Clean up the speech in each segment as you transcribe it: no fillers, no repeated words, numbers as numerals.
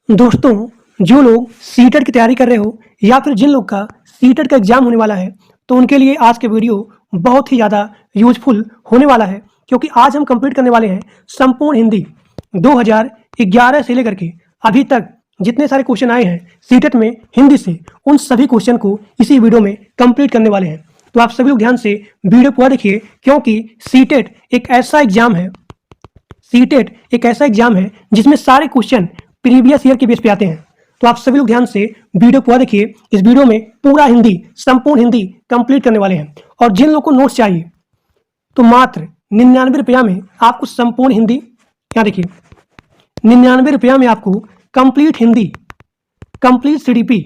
दोस्तों, जो लोग सीटेट की तैयारी कर रहे हो या फिर जिन लोग का सीटेट का एग्ज़ाम होने वाला है, तो उनके लिए आज के वीडियो बहुत ही ज़्यादा यूज़फुल होने वाला है, क्योंकि आज हम कंप्लीट करने वाले हैं संपूर्ण हिंदी 2011 से लेकर के अभी तक जितने सारे क्वेश्चन आए हैं सीटेट में हिंदी से, उन सभी क्वेश्चन को इसी वीडियो में कंप्लीट करने वाले हैं। तो आप सभी लोग ध्यान से वीडियो पूरा देखिए, क्योंकि सीटेट एक ऐसा एग्ज़ाम है जिसमें सारे क्वेश्चन प्रीवियस ईयर के बेस पे आते हैं। तो आप सभी लोग ध्यान से वीडियो पूरा देखिए। इस वीडियो में पूरा हिंदी, संपूर्ण हिंदी कंप्लीट करने वाले हैं। और जिन लोगों को नोट्स चाहिए तो मात्र 99 रुपया में आपको संपूर्ण हिंदी, यहाँ देखिए 99 रुपया में आपको कंप्लीट हिंदी, कंप्लीट सीडीपी,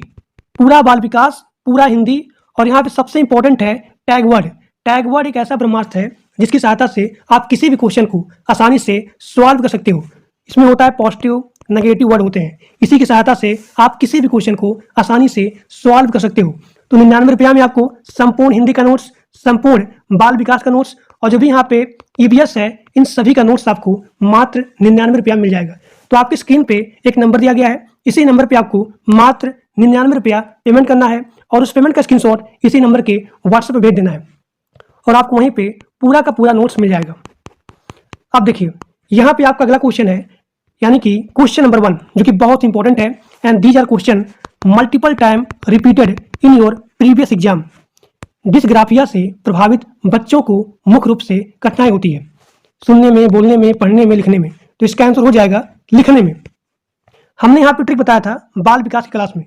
पूरा बाल विकास, पूरा हिंदी। और यहाँ पे सबसे इंपॉर्टेंट है टैग वर्ड। टैग वर्ड एक ऐसा ब्रह्मास्त्र है जिसकी सहायता से आप किसी भी क्वेश्चन को आसानी से सॉल्व कर सकते हो। इसमें होता है पॉजिटिव, नेगेटिव वर्ड होते हैं। इसी की सहायता से आप किसी भी क्वेश्चन को आसानी से सॉल्व कर सकते हो। तो 99 रुपया में आपको संपूर्ण हिंदी का नोट्स, संपूर्ण बाल विकास का नोट्स और जो भी यहाँ पे ईवीएस है, इन सभी का नोट्स आपको मात्र 99 रुपया मिल जाएगा। तो आपकी स्क्रीन पे एक नंबर दिया गया है, इसी नंबर पे आपको मात्र 99 रुपया पेमेंट करना है और उस पेमेंट का स्क्रीनशॉट इसी नंबर के व्हाट्सएप पे भेज देना है और आपको वहीं पे पूरा का पूरा नोट्स मिल जाएगा। अब देखिए, यहाँ पे आपका अगला क्वेश्चन है, यानी कि क्वेश्चन नंबर 1, जो कि बहुत इंपॉर्टेंट है। And these are question multiple time repeated in your previous exam. Dysgraphia से प्रभावित बच्चों को मुख्य रूप से कठिनाई होती है सुनने में, बोलने में, पढ़ने में, लिखने में। तो इसका आंसर हो जाएगा लिखने में। हमने यहाँ पे ट्रिक बताया था बाल विकास की क्लास में।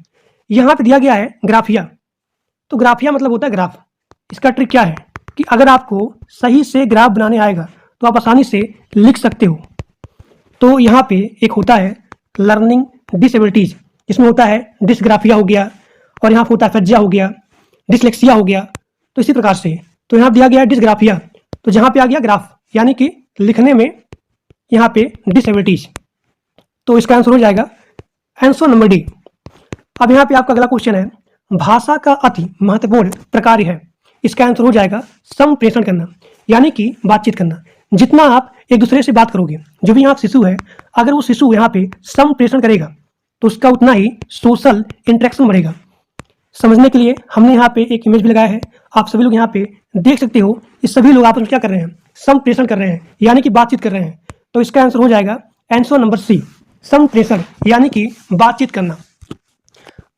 यहाँ पे दिया गया है ग्राफिया। तो ग्राफिया मतलब होता है ग्राफ। इसका ट्रिक क्या है कि अगर आपको सही से ग्राफ बनाने आएगा तो आप आसानी से लिख सकते हो। तो यहाँ पे एक होता है लर्निंग डिसेबिलिटीज, जिसमें होता है डिस्ग्राफिया हो गया और यहाँ पे होता है फज्जिया हो गया, डिसलेक्सिया हो गया। तो इसी प्रकार से तो यहाँ दिया गया है डिस्ग्राफिया, तो जहाँ पे आ गया ग्राफ यानी कि लिखने में यहाँ पे डिसेबिलिटीज। तो इसका आंसर हो जाएगा आंसर नंबर डी। अब यहाँ पे आपका अगला क्वेश्चन है, भाषा का अति महत्वपूर्ण प्रकार है। इसका आंसर हो जाएगा संप्रेषण करना, यानी कि बातचीत करना। जितना आप एक दूसरे से बात करोगे, जो भी यहाँ शिशु है, अगर वो शिशु यहाँ पे संप्रेषण करेगा तो उसका उतना ही सोशल इंटरेक्शन बढ़ेगा। समझने के लिए हमने यहाँ पे एक इमेज भी लगाया है, आप सभी लोग यहाँ पे देख सकते हो। इस सभी लोग आपस में क्या कर रहे हैं, संप्रेषण कर रहे हैं, यानी कि बातचीत कर रहे हैं। तो इसका आंसर हो जाएगा आंसर नंबर सी, संप्रेषण यानी कि बातचीत करना।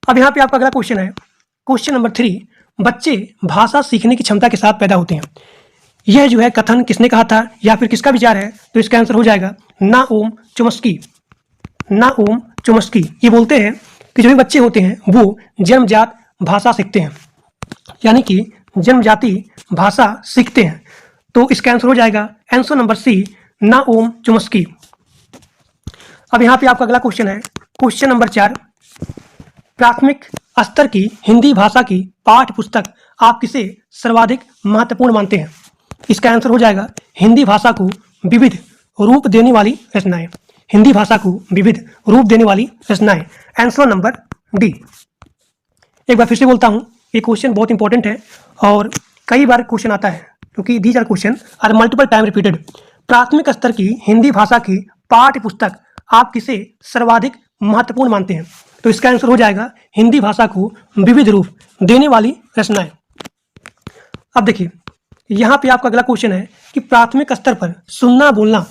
अब यहाँ पे आपका अगला क्वेश्चन है, क्वेश्चन नंबर 3, बच्चे भाषा सीखने की क्षमता के साथ पैदा होते हैं। यह जो है कथन किसने कहा था या फिर किसका विचार है? तो इसका आंसर हो जाएगा नाओम चोम्स्की। नाओम चोम्स्की ये बोलते हैं कि जो भी बच्चे होते हैं वो जन्मजात भाषा सीखते हैं, यानी कि जन्मजाति भाषा सीखते हैं। तो इसका आंसर हो जाएगा आंसर नंबर सी, नाओम चोम्स्की। अब यहाँ पे आपका अगला क्वेश्चन है, क्वेश्चन नंबर 4, प्राथमिक स्तर की हिंदी भाषा की पाठ्य पुस्तक आप किसे सर्वाधिक महत्वपूर्ण मानते हैं? इसका आंसर हो जाएगा हिंदी भाषा को विविध रूप देने वाली रचनाएं। हिंदी भाषा को विविध रूप देने वाली रचनाएं, आंसर नंबर डी। एक बार फिर से बोलता हूं, ये क्वेश्चन बहुत इंपॉर्टेंट है और कई बार क्वेश्चन आता है, क्योंकि these are question are multiple time repeated. प्राथमिक स्तर की हिंदी भाषा की पाठ्य पुस्तक आप किसे सर्वाधिक महत्वपूर्ण मानते हैं? तो इसका आंसर हो जाएगा हिंदी भाषा को विविध रूप देने वाली रचनाएं। अब देखिए, यहाँ पे आपका अगला क्वेश्चन है कि प्राथमिक स्तर पर सुनना बोलना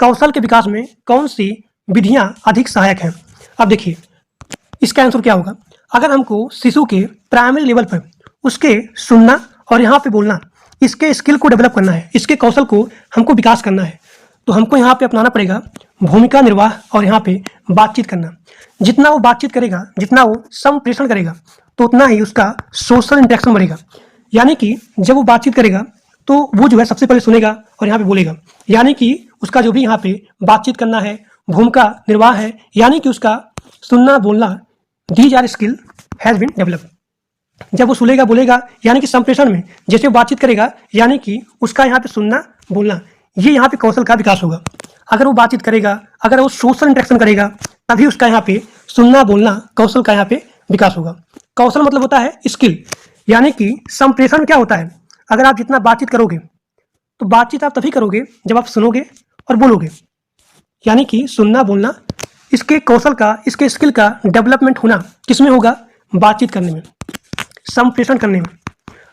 कौशल के विकास में कौन सी विधियां अधिक सहायक हैं? अब देखिए, इसका आंसर क्या होगा? अगर हमको शिशु के प्राइमरी लेवल पर उसके सुनना और यहाँ पे बोलना, इसके स्किल को डेवलप करना है, इसके कौशल को हमको विकास करना है, तो हमको यहाँ पे अपनाना पड़ेगा भूमिका निर्वाह और यहाँ पे बातचीत करना। जितना वो बातचीत करेगा, जितना वो संप्रेषण करेगा, तो उतना ही उसका सोशल इंटरेक्शन बढ़ेगा। यानी कि जब वो बातचीत करेगा तो वो जो है सबसे पहले सुनेगा और यहाँ पे बोलेगा, यानी कि उसका जो भी यहाँ पे बातचीत करना है, भूमिका निर्वाह है, यानी कि उसका सुनना बोलना, these are skill has been develop. जब वो सुनेगा बोलेगा, यानी कि संप्रेषण में जैसे वो बातचीत करेगा, यानी कि उसका यहाँ पे सुनना बोलना, ये यहाँ पे कौशल का विकास होगा। अगर वो बातचीत करेगा, अगर वो सोशल इंटरेक्शन करेगा, तभी उसका यहाँ पे सुनना बोलना कौशल का यहाँ पे विकास होगा। कौशल मतलब होता है स्किल, यानी कि संप्रेषण क्या होता है? अगर आप जितना बातचीत करोगे तो बातचीत आप तभी करोगे जब आप सुनोगे और बोलोगे, यानी कि सुनना बोलना इसके कौशल का, इसके स्किल का डेवलपमेंट होना किसमें होगा? बातचीत करने में, संप्रेषण करने में।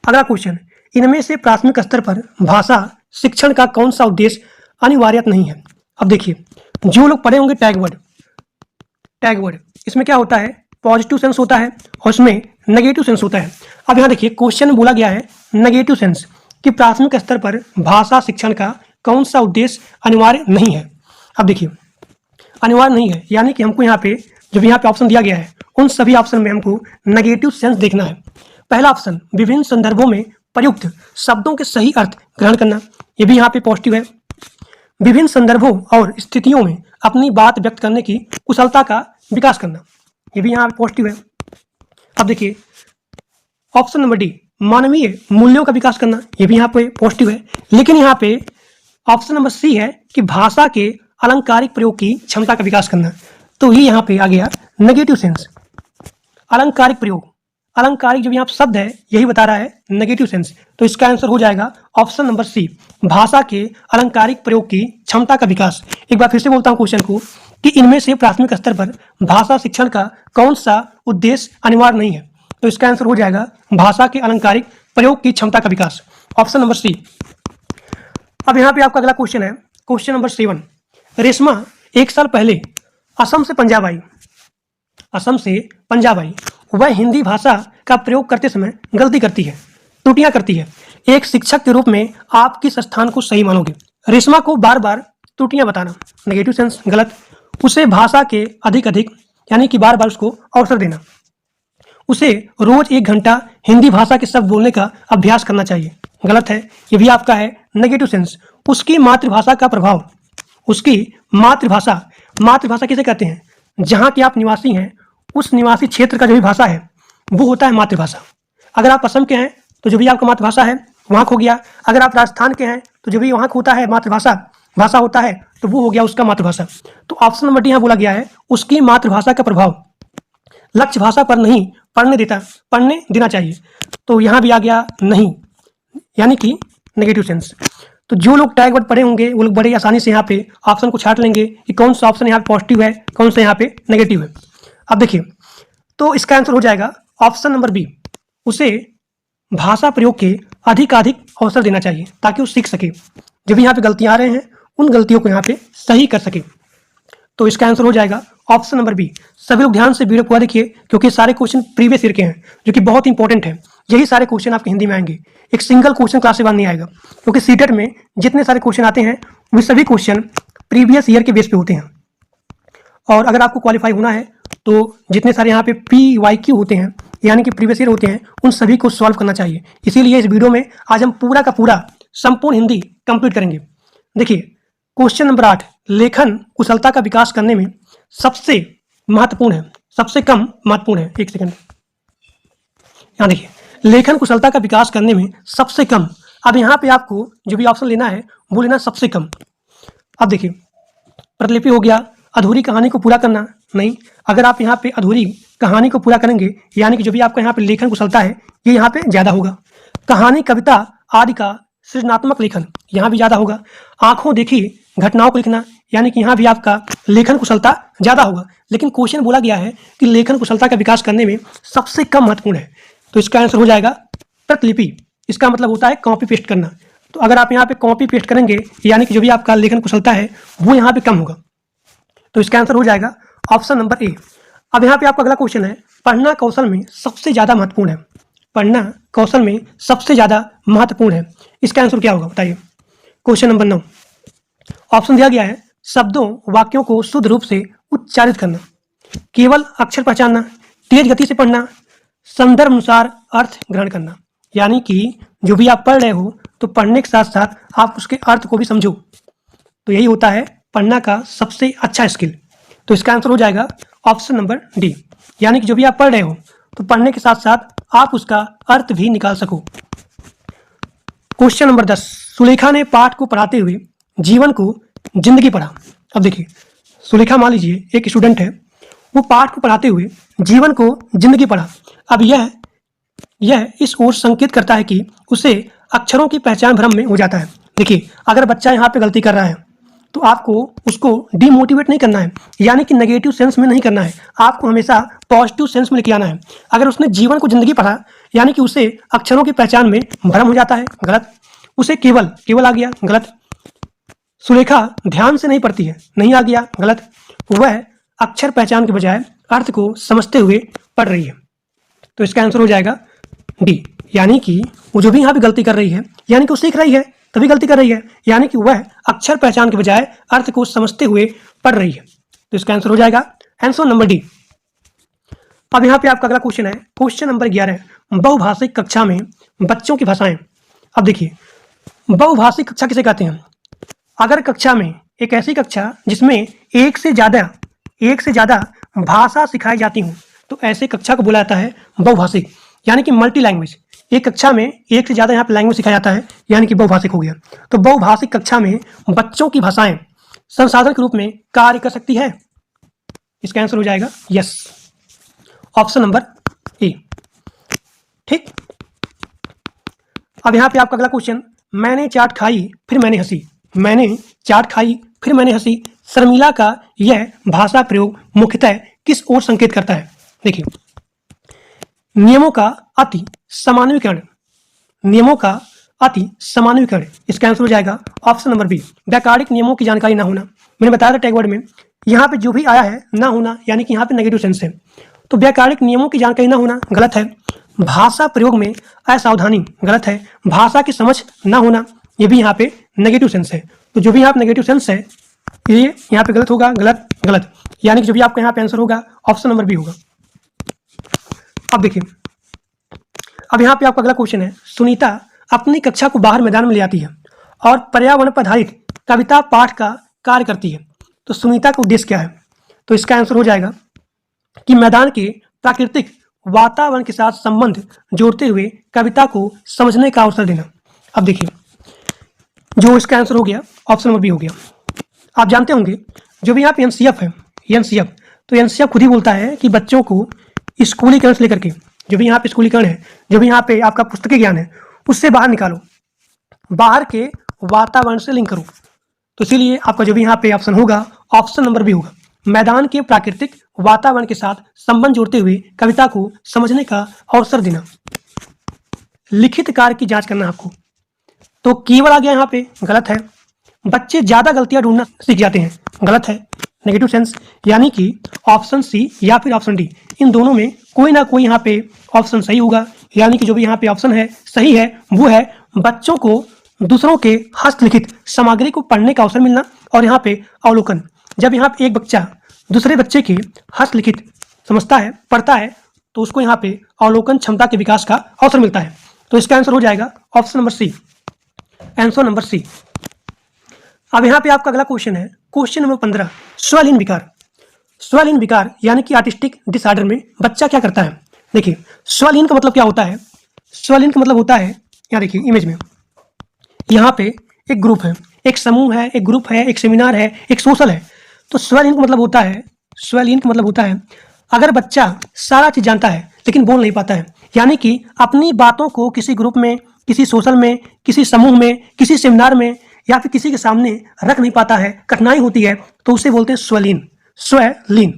अगला क्वेश्चन, इनमें से प्राथमिक स्तर पर भाषा शिक्षण का कौन सा उद्देश्य अनिवार्य नहीं है? अब देखिए, जो लोग पढ़े होंगे टैग वर्ड, इसमें क्या होता है? पॉजिटिव सेंस होता है और इसमें नेगेटिव सेंस होता है। अब यहाँ देखिए, क्वेश्चन में बोला गया है नेगेटिव सेंस कि प्राथमिक स्तर पर भाषा शिक्षण का कौन सा उद्देश्य अनिवार्य नहीं है। अब देखिए, अनिवार्य नहीं है यानी कि हमको यहाँ पे जो भी यहाँ पे ऑप्शन दिया गया है उन सभी ऑप्शन में हमको नेगेटिव सेंस देखना है। पहला ऑप्शन, विभिन्न संदर्भों में प्रयुक्त शब्दों के सही अर्थ ग्रहण करना, ये भी यहाँ पे पॉजिटिव है। विभिन्न संदर्भों और स्थितियों में अपनी बात व्यक्त करने की कुशलता का विकास करना, ये भी यहाँ पे पॉजिटिव है। अब देखिए ऑप्शन नंबर डी, मानवीय मूल्यों का विकास करना, ये भी यहाँ पे पॉजिटिव है। लेकिन यहाँ पे ऑप्शन नंबर सी है कि भाषा के अलंकारिक प्रयोग की क्षमता का विकास करना, तो ये यहाँ पे आ गया नेगेटिव सेंस। अलंकारिक प्रयोग, अलंकारिक जो यहाँ शब्द है यही बता रहा है नेगेटिव सेंस, तो इसका आंसर हो जाएगा ऑप्शन नंबर सी, भाषा के अलंकारिक प्रयोग की क्षमता का विकास। एक बार फिर से बोलता हूँ क्वेश्चन को कि इनमें से प्राथमिक स्तर पर भाषा शिक्षण का कौन सा उद्देश्य अनिवार्य नहीं है, तो इसका आंसर हो जाएगा भाषा के अलंकारिक प्रयोग की क्षमता का विकास, ऑप्शन नंबर सी। अब यहाँ पे आपका अगला क्वेश्चन है, क्वेश्चन नंबर 7। रेशमा 1 साल पहले असम से पंजाब आई। वह हिंदी भाषा का प्रयोग करते समय गलती करती है, त्रुटियां करती है। एक शिक्षक के रूप में आप किस स्थान को सही मानोगे? रेशमा को बार बार त्रुटियां बताना, नेगेटिव सेंस, गलत। उसे भाषा के अधिक यानी कि बार बार उसको अवसर देना। उसे रोज 1 घंटा हिंदी भाषा के शब्द बोलने का अभ्यास करना चाहिए, गलत है, ये भी आपका है नेगेटिव सेंस। उसकी मातृभाषा का प्रभाव, उसकी मातृभाषा किसे कहते हैं? जहाँ के आप निवासी हैं उस निवासी क्षेत्र का जो भी भाषा है वो होता है मातृभाषा। अगर आप असम के हैं तो जो भी आपका मातृभाषा है वहाँ हो गया। अगर आप राजस्थान के हैं तो जो भी वहाँ होता है भाषा होता है तो वो हो गया उसका मातृभाषा। तो ऑप्शन नंबर डी यहाँ बोला गया है उसकी मातृभाषा का प्रभाव लक्ष्य भाषा पर नहीं पढ़ने देना चाहिए, तो यहाँ भी आ गया नहीं, यानी कि नेगेटिव सेंस। तो जो लोग टैग वर्ड पढ़े होंगे वो लोग बड़े आसानी से यहाँ पे ऑप्शन को छाट लेंगे कि कौन सा ऑप्शन यहाँ पे पॉजिटिव है, कौन सा यहाँ पे नेगेटिव है। अब देखिए, तो इसका आंसर हो जाएगा ऑप्शन नंबर बी, उसे भाषा प्रयोग के अधिकाधिक अवसर देना चाहिए ताकि वो सीख सके, जो भी यहाँ पे गलतियाँ आ रहे हैं उन गलतियों को यहाँ पे सही कर सके। तो इसका आंसर हो जाएगा ऑप्शन नंबर बी। सभी लोग ध्यान से वीडियो पूरा देखिए क्योंकि सारे क्वेश्चन प्रीवियस ईयर के हैं जो कि बहुत इंपॉर्टेंट है। यही सारे क्वेश्चन आपके हिंदी में आएंगे, एक सिंगल क्वेश्चन क्लास से बाद नहीं आएगा, क्योंकि सीटेट में जितने सारे क्वेश्चन आते हैं वे सभी क्वेश्चन प्रीवियस ईयर के बेस पे होते हैं। और अगर आपको क्वालिफाई होना है तो जितने सारे यहाँ पे PYQ होते हैं यानी कि प्रीवियस ईयर होते हैं उन सभी को सॉल्व करना चाहिए। इसीलिए इस वीडियो में आज हम पूरा का पूरा संपूर्ण हिंदी कंप्लीट करेंगे। देखिए क्वेश्चन नंबर 8, लेखन कुशलता का विकास करने में सबसे महत्वपूर्ण है, सबसे कम महत्वपूर्ण है। एक सेकंड, यहाँ देखिए, लेखन कुशलता का विकास करने में सबसे कम। अब यहाँ पे आपको जो भी ऑप्शन लेना है वो लेना सबसे कम। अब देखिए, प्रतिलिपि हो गया, अधूरी कहानी को पूरा करना नहीं। अगर आप यहाँ पे अधूरी कहानी को पूरा करेंगे यानी कि जो भी आपका यहाँ पे लेखन कुशलता है ये यहाँ पे ज़्यादा होगा। कहानी, कविता आदि का सृजनात्मक लेखन यहाँ भी ज़्यादा होगा। आंखों देखी घटनाओं को लिखना यानी कि यहाँ भी आपका लेखन कुशलता ज़्यादा होगा। लेकिन क्वेश्चन बोला गया है कि लेखन कुशलता का विकास करने में सबसे कम महत्वपूर्ण है, तो इसका आंसर हो जाएगा प्रतिलिपि। इसका मतलब होता है कॉपी पेस्ट करना। तो अगर आप यहाँ पे कॉपी पेस्ट करेंगे यानी कि जो भी आपका लेखन कुशलता है वो यहाँ पे कम होगा, तो इसका आंसर हो जाएगा ऑप्शन नंबर ए। अब यहाँ पे आपका अगला क्वेश्चन है, पढ़ना कौशल में सबसे ज़्यादा महत्वपूर्ण है। पढ़ना कौशल में सबसे ज़्यादा महत्वपूर्ण है, इसका आंसर क्या होगा बताइए। क्वेश्चन नंबर 9, ऑप्शन दिया गया है, शब्दों वाक्यों को शुद्ध रूप से उच्चारित करना, केवल अक्षर पहचानना, तेज गति से पढ़ना, संदर्भ अनुसार अर्थ ग्रहण करना। यानी कि जो भी आप पढ़ रहे हो तो पढ़ने के साथ साथ आप उसके अर्थ को भी समझो, तो यही होता है पढ़ना का सबसे अच्छा स्किल। तो इसका आंसर हो जाएगा ऑप्शन नंबर डी, यानी कि जो भी आप पढ़ रहे हो तो पढ़ने के साथ साथ आप उसका अर्थ भी निकाल सको। क्वेश्चन नंबर 10, सुलेखा ने पाठ को पढ़ाते हुए जीवन को जिंदगी पढ़ा। अब देखिए, सुलेखा मान लीजिए एक स्टूडेंट है, वो पाठ को पढ़ाते हुए जीवन को जिंदगी पढ़ा। अब यह इस ओर संकेत करता है कि उसे अक्षरों की पहचान भ्रम में हो जाता है। देखिए, अगर बच्चा यहाँ पे गलती कर रहा है तो आपको उसको डिमोटिवेट नहीं करना है, यानी कि नेगेटिव सेंस में नहीं करना है, आपको हमेशा पॉजिटिव सेंस में लेके आना है। अगर उसने जीवन को जिंदगी पढ़ा, यानी कि उसे अक्षरों की पहचान में भ्रम हो जाता है, गलत। उसे केवल केवल आ गया, गलत। सुलेखा ध्यान से नहीं पढ़ती है, नहीं आ गया, गलत। वह अक्षर पहचान के बजाय अर्थ को समझते हुए पढ़ रही है। तो इसका आंसर हो जाएगा डी, यानी कि वो जो भी यहाँ पे गलती कर रही है, यानी कि वो सीख रही है तभी गलती कर रही है, यानी कि वह अक्षर पहचान के बजाय अर्थ को समझते हुए पढ़ रही है। तो इसका आंसर हो जाएगा आंसर नंबर डी। अब यहाँ पे आपका अगला क्वेश्चन है, क्वेश्चन नंबर 11, बहुभाषिक कक्षा में बच्चों की भाषाएं। अब देखिए, बहुभाषिक कक्षा किसे कहते हैं? अगर कक्षा में एक ऐसी कक्षा जिसमें एक से ज्यादा भाषा सिखाई जाती हूँ, तो ऐसे कक्षा को बोला जाता है बहुभाषिक, यानी कि मल्टी लैंग्वेज। एक कक्षा में एक से ज्यादा यहाँ पे लैंग्वेज सिखाया जाता है, यानी कि बहुभाषिक हो गया। तो बहुभाषिक कक्षा में बच्चों की भाषाएं संसाधन के रूप में कार्य कर सकती है। इसका आंसर हो जाएगा यस, ऑप्शन नंबर ए। ठीक, अब यहाँ पे आपका अगला क्वेश्चन, मैंने चाट खाई फिर मैंने हंसी। मैंने चाट खाई फिर मैंने हंसी, शर्मिला का यह भाषा प्रयोग मुख्यतः किस ओर संकेत करता है? देखिए, नियमों का अति समान्वीकरण, नियमों का अति समान्वीकरण। इसका आंसर हो जाएगा ऑप्शन नंबर बी, व्याकरणिक नियमों की जानकारी ना होना। मैंने बताया था टैग वर्ड में, यहाँ पे जो भी आया है ना होना, यानी कि यहाँ पे नेगेटिव सेंस है, तो व्याकरणिक नियमों की जानकारी ना होना गलत है। भाषा प्रयोग में असावधानी गलत है। भाषा की समझ ना होना, ये भी यहाँ पे नेगेटिव सेंस है। तो जो भी यहाँ पे नेगेटिव सेंस है, ये यहाँ पे गलत होगा, गलत गलत, यानी कि जो भी आपका यहाँ पे आंसर होगा ऑप्शन नंबर बी होगा। अब देखिए, अब यहाँ पे आपका अगला क्वेश्चन है, सुनीता अपनी कक्षा को बाहर मैदान में ले आती है और पर्यावरण पर आधारित कविता पाठ का कार्य करती है। तो सुनीता का उद्देश्य क्या है? तो इसका आंसर हो जाएगा कि मैदान के प्राकृतिक वातावरण के साथ संबंध जोड़ते हुए कविता को समझने का अवसर देना। अब देखिए, जो इसका आंसर हो गया ऑप्शन नंबर बी हो गया। आप जानते होंगे जो भी यहाँ पे एनसीएफ है, एनसीएफ, तो एनसीएफ खुद ही बोलता है कि बच्चों को स्कूलीकरण से लेकर के, जो भी यहाँ पे स्कूलीकरण है, जो भी यहाँ पे आपका पुस्तकीय ज्ञान है, उससे बाहर निकालो, बाहर के वातावरण से लिंक करो। तो इसीलिए आपका जो भी यहाँ पे ऑप्शन होगा ऑप्शन नंबर बी होगा, मैदान के प्राकृतिक वातावरण के साथ संबंध जोड़ते हुए कविता को समझने का अवसर देना। लिखित कार्य की जांच करना आपको, तो केवल आ गया यहाँ पे, गलत है। बच्चे ज्यादा गलतियां ढूंढना सीख जाते हैं, गलत है, नेगेटिव सेंस, यानी कि ऑप्शन सी या फिर ऑप्शन डी, इन दोनों में कोई ना कोई यहाँ पे ऑप्शन सही होगा, यानी कि जो भी यहाँ पे ऑप्शन है सही है वो है बच्चों को दूसरों के हस्तलिखित सामग्री को पढ़ने का अवसर मिलना, और यहाँ पे अवलोकन। जब यहाँ पे एक बच्चा दूसरे बच्चे के हस्तलिखित समझता है, पढ़ता है, तो उसको यहाँ पे अवलोकन क्षमता के विकास का अवसर मिलता है। तो इसका आंसर हो जाएगा option number C, answer number C. अब यहाँ पे आपका अगला क्वेश्चन है, क्वेश्चन नंबर 15, स्वलीन विकार। स्वलीन विकार यानी कि आर्टिस्टिक डिसऑर्डर में बच्चा क्या करता है? देखिए, स्वलीन का मतलब क्या होता है? स्वलीन का मतलब होता है, यहाँ देखिए इमेज में, यहाँ पे एक ग्रुप है, एक समूह है, एक ग्रुप है, एक सेमिनार है, एक सोशल है। तो स्वलीन का मतलब होता है, स्वलीन का मतलब होता है अगर बच्चा सारा चीज जानता है लेकिन बोल नहीं पाता है, यानी कि अपनी बातों को किसी ग्रुप में, किसी सोशल में, किसी समूह में, किसी सेमिनार में या फिर किसी के सामने रख नहीं पाता है, कठिनाई होती है, तो उसे बोलते हैं स्वलीन, स्वलीन।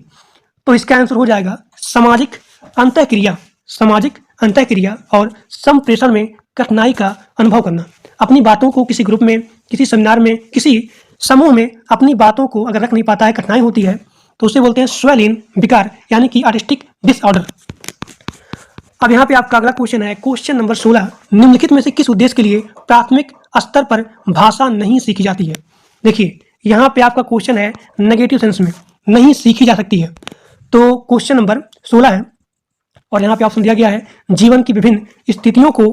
तो इसका आंसर हो जाएगा सामाजिक अंतःक्रिया, सामाजिक अंतःक्रिया और संप्रेषण में कठिनाई का अनुभव करना। अपनी बातों को किसी ग्रुप में, किसी सेमिनार में, किसी समूह में अपनी बातों को अगर रख नहीं पाता है, कठिनाई होती है, तो उसे बोलते हैं स्वलीन विकार, यानी कि आर्टिस्टिक डिसऑर्डर। अब यहाँ पे आपका अगला क्वेश्चन है, क्वेश्चन नंबर 16, निम्नलिखित में से किस उद्देश्य के लिए प्राथमिक स्तर पर भाषा नहीं सीखी जाती है? देखिए, यहाँ पे आपका क्वेश्चन है नेगेटिव सेंस में, नहीं सीखी जा सकती है। तो क्वेश्चन नंबर 16 है और यहाँ पे ऑप्शन दिया गया है, जीवन की विभिन्न स्थितियों को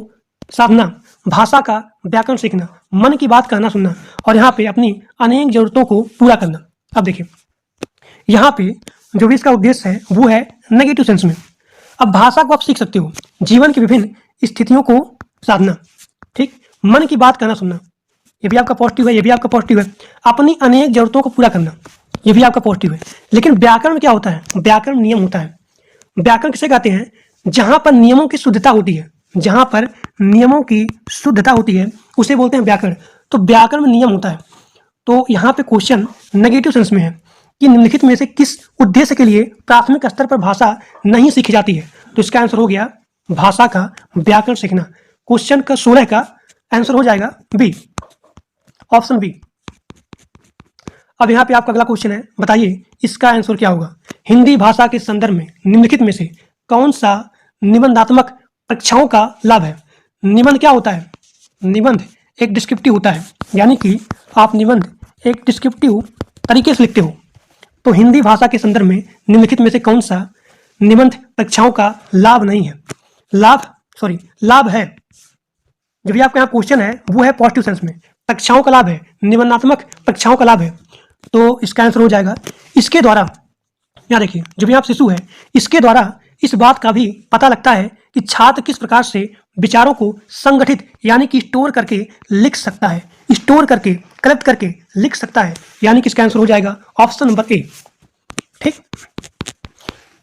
साधना, भाषा का व्याकरण सीखना, मन की बात कहना सुनना, और यहाँ पे अपनी अनेक जरूरतों को पूरा करना। अब देखिए, यहाँ पे जो भी इसका उद्देश्य है वो है नेगेटिव सेंस में। अब भाषा को आप सीख सकते हो, जीवन की विभिन्न स्थितियों को साधना, ठीक, मन की बात कहना सुनना, ये भी आपका पॉजिटिव है, ये भी आपका पॉजिटिव है, अपनी अनेक जरूरतों को पूरा करना, ये भी आपका पॉजिटिव है। लेकिन व्याकरण में क्या होता है? व्याकरण नियम होता है। व्याकरण किसे कहते हैं? जहां पर नियमों की शुद्धता होती है, जहां पर नियमों की शुद्धता होती है उसे बोलते हैं व्याकरण। तो व्याकरण में नियम होता है, तो यहाँ पे क्वेश्चन नेगेटिव सेंस में है कि निम्नलिखित में से किस उद्देश्य के लिए प्राथमिक स्तर पर भाषा नहीं सीखी जाती है। तो इसका आंसर हो गया भाषा का व्याकरण सीखना। क्वेश्चन का 16 का आंसर हो जाएगा बी, ऑप्शन बी। अब यहाँ पे आपका अगला क्वेश्चन है, बताइए इसका आंसर क्या होगा। हिंदी भाषा के संदर्भ में निम्नलिखित में से कौन सा निबंधात्मक परीक्षाओं का लाभ है। निबंध क्या होता है? निबंध एक डिस्क्रिप्टिव होता है, यानी कि आप निबंध एक डिस्क्रिप्टिव तरीके से लिखते हो। तो हिंदी भाषा के संदर्भ में निम्नलिखित में से कौन सा निबंध परीक्षाओं का लाभ नहीं है? लाभ है। जो भी आपका यहाँ क्वेश्चन है वो है पॉजिटिव सेंस में, परीक्षाओं का लाभ है, निबंधात्मक परीक्षाओं का लाभ है। तो इसका आंसर हो जाएगा इसके द्वारा, यहाँ देखिए जो भी आप शिशु है, इसके द्वारा इस बात का भी पता लगता है कि छात्र किस प्रकार से विचारों को संगठित यानी कि स्टोर करके लिख सकता है, स्टोर करके कलेक्ट करके लिख सकता है, यानी कि इसका आंसर हो जाएगा ऑप्शन नंबर ए। ठीक,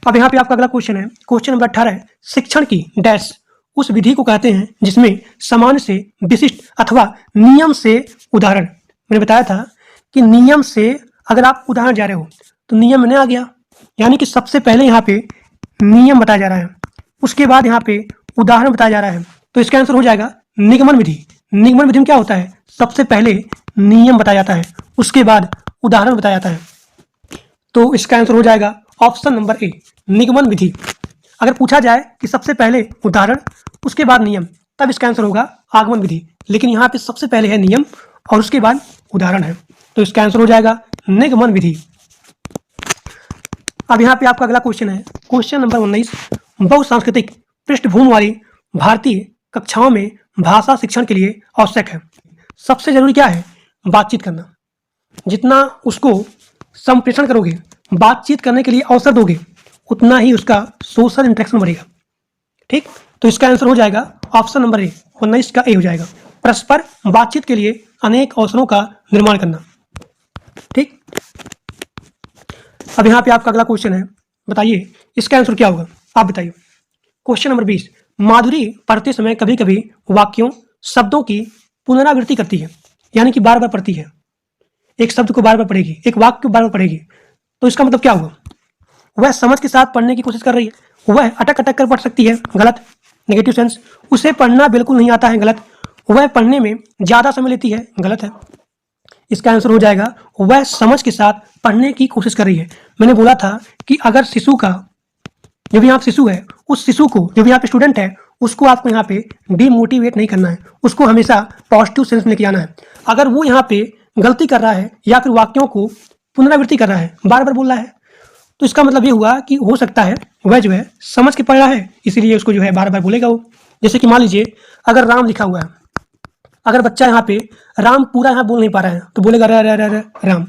अब यहाँ पे आपका अगला क्वेश्चन है, क्वेश्चन नंबर 18 है, शिक्षण की डैश उस विधि को कहते हैं जिसमें सामान्य से विशिष्ट अथवा नियम से उदाहरण। मैंने बताया था कि नियम से अगर आप उदाहरण जा रहे हो तो नियम में आ गया, यानी कि सबसे पहले यहाँ पे नियम बताया जा रहा है, उसके बाद यहाँ पे उदाहरण बताया जा रहा है। तो इसका आंसर हो जाएगा निगमन विधि। निगमन विधि में क्या होता है? सबसे पहले नियम बताया जाता है, उसके बाद उदाहरण बताया जाता है। तो इसका आंसर हो जाएगा ऑप्शन नंबर ए, निगमन विधि। अगर पूछा जाए कि सबसे पहले उदाहरण उसके बाद नियम, तब इसका आंसर होगा आगमन विधि। लेकिन यहाँ पे सबसे पहले है नियम और उसके बाद उदाहरण है, तो इसका आंसर हो जाएगा निगमन विधि। अब यहाँ पे आपका अगला क्वेश्चन है, क्वेश्चन नंबर 19, बहुसांस्कृतिक पृष्ठभूमि वाली भारतीय कक्षाओं में भाषा शिक्षण के लिए आवश्यक है। सबसे जरूरी क्या है? बातचीत करना। जितना उसको संप्रेषण करोगे, बातचीत करने के लिए अवसर दोगे, उतना ही उसका सोशल इंटरेक्शन बढ़ेगा। ठीक, तो इसका आंसर हो जाएगा ऑप्शन नंबर ए, 19 का ए हो जाएगा, परस्पर बातचीत के लिए अनेक अवसरों का निर्माण करना। ठीक, अब यहाँ पे आपका अगला क्वेश्चन है, बताइए इसका आंसर क्या होगा, आप बताइए। क्वेश्चन नंबर 20, माधुरी पढ़ते समय कभी कभी वाक्यों शब्दों की पुनरावृत्ति करती है, यानी कि बार बार पढ़ती है, एक शब्द को बार बार पढ़ेगी, एक वाक्य को बार बार पढ़ेगी। तो इसका मतलब क्या होगा? वह समझ के साथ पढ़ने की कोशिश कर रही है, वह अटक अटक कर पढ़ सकती है, गलत, नेगेटिव सेंस। उसे पढ़ना बिल्कुल नहीं आता है, गलत। वह पढ़ने में ज़्यादा समय लेती है, गलत है। इसका आंसर हो जाएगा वह समझ के साथ पढ़ने की कोशिश कर रही है। मैंने बोला था कि अगर शिशु का, जो भी यहाँ शिशु है, उस शिशु को, जो भी यहाँ पे स्टूडेंट है, उसको आपको यहाँ पे डीमोटिवेट नहीं करना है, उसको हमेशा पॉजिटिव सेंस में लेके आना है। अगर वो यहाँ पे गलती कर रहा है या फिर वाक्यों को पुनरावृत्ति कर रहा है, बार बार बोल रहा है, तो इसका मतलब ये हुआ कि हो सकता है वह जो है समझ के पढ़ रहा है, इसीलिए उसको जो है बार बार बोलेगा वो। जैसे कि मान लीजिए अगर राम लिखा हुआ है, अगर बच्चा यहाँ पे राम पूरा यहाँ बोल नहीं पा रहा है तो बोलेगा र र र र राम,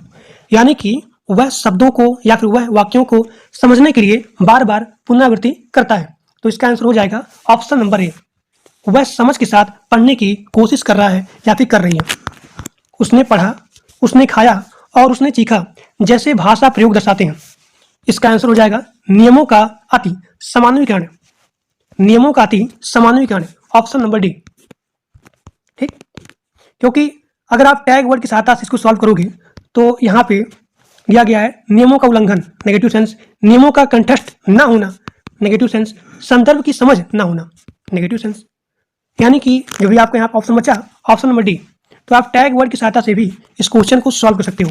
यानी कि वह शब्दों को या फिर वह वाक्यों को समझने के लिए बार बार पुनरावृत्ति करता है। तो इसका आंसर हो जाएगा ऑप्शन नंबर ए, वह समझ के साथ पढ़ने की कोशिश कर रहा है या फिर कर रही है। उसने पढ़ा, उसने खाया और उसने चीखा जैसे भाषा प्रयोग दर्शाते हैं। इसका आंसर हो जाएगा नियमों का अति सामान्यीकरण, नियमों का अति सामान्यीकरण, ऑप्शन नंबर डी। ठीक, क्योंकि अगर आप टैग वर्ड की सहायता से इसको सॉल्व करोगे तो यहाँ पे दिया गया है नियमों का उल्लंघन, नेगेटिव सेंस, नियमों का कंठस्थ ना होना, नेगेटिव सेंस, संदर्भ की समझ ना होना, नेगेटिव सेंस, यानी कि जो भी आपका यहाँ ऑप्शन बचा ऑप्शन नंबर डी। तो आप टैग वर्ड की सहायता से भी इस क्वेश्चन को सॉल्व कर सकते हो।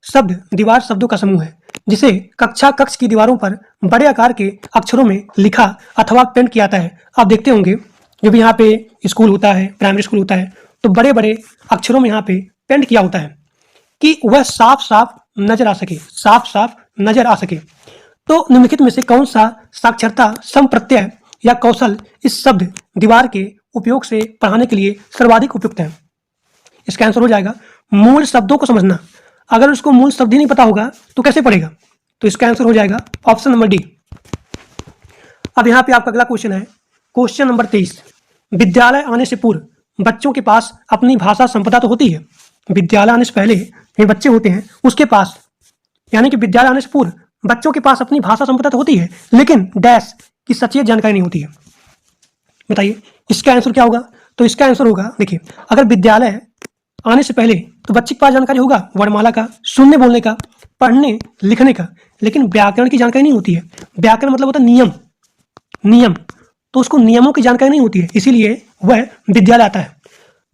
शब्द दीवार शब्दों का समूह है जिसे कक्षा कक्ष की दीवारों पर बड़े आकार के अक्षरों में लिखा अथवा पेंट किया जाता है। आप देखते होंगे जो भी यहाँ पे स्कूल होता है, प्राइमरी स्कूल होता है, तो बड़े बड़े अक्षरों में यहाँ पे पेंट किया होता है कि वह साफ साफ नजर आ सके, साफ साफ नजर आ सके। तो निम्नलिखित में से कौन सा साक्षरता संप्रत्यय या कौशल इस शब्द दीवार के उपयोग से पढ़ाने के लिए सर्वाधिक उपयुक्त है? इसका आंसर हो जाएगा मूल शब्दों को समझना। अगर उसको मूल शब्द ही नहीं पता होगा तो कैसे पढ़ेगा? तो इसका आंसर हो जाएगा ऑप्शन नंबर डी। अब यहाँ पे आपका अगला क्वेश्चन है, क्वेश्चन नंबर 23, विद्यालय आने से पूर्व बच्चों के पास अपनी भाषा संपदा तो होती है। विद्यालय आने से पहले ये बच्चे होते हैं उसके पास, यानी कि विद्यालय आने से पूर्व बच्चों के पास अपनी भाषा संपदा तो होती है, लेकिन डैश की सचेत जानकारी नहीं होती है। बताइए इसका आंसर क्या होगा? तो इसका आंसर होगा, देखिए अगर विद्यालय आने से पहले तो बच्चे के पास जानकारी होगा वर्णमाला का, सुनने बोलने का, पढ़ने लिखने का, लेकिन व्याकरण की जानकारी नहीं होती है। व्याकरण मतलब होता है नियम, नियम, तो उसको नियमों की जानकारी नहीं होती है, इसीलिए वह विद्यालय आता है।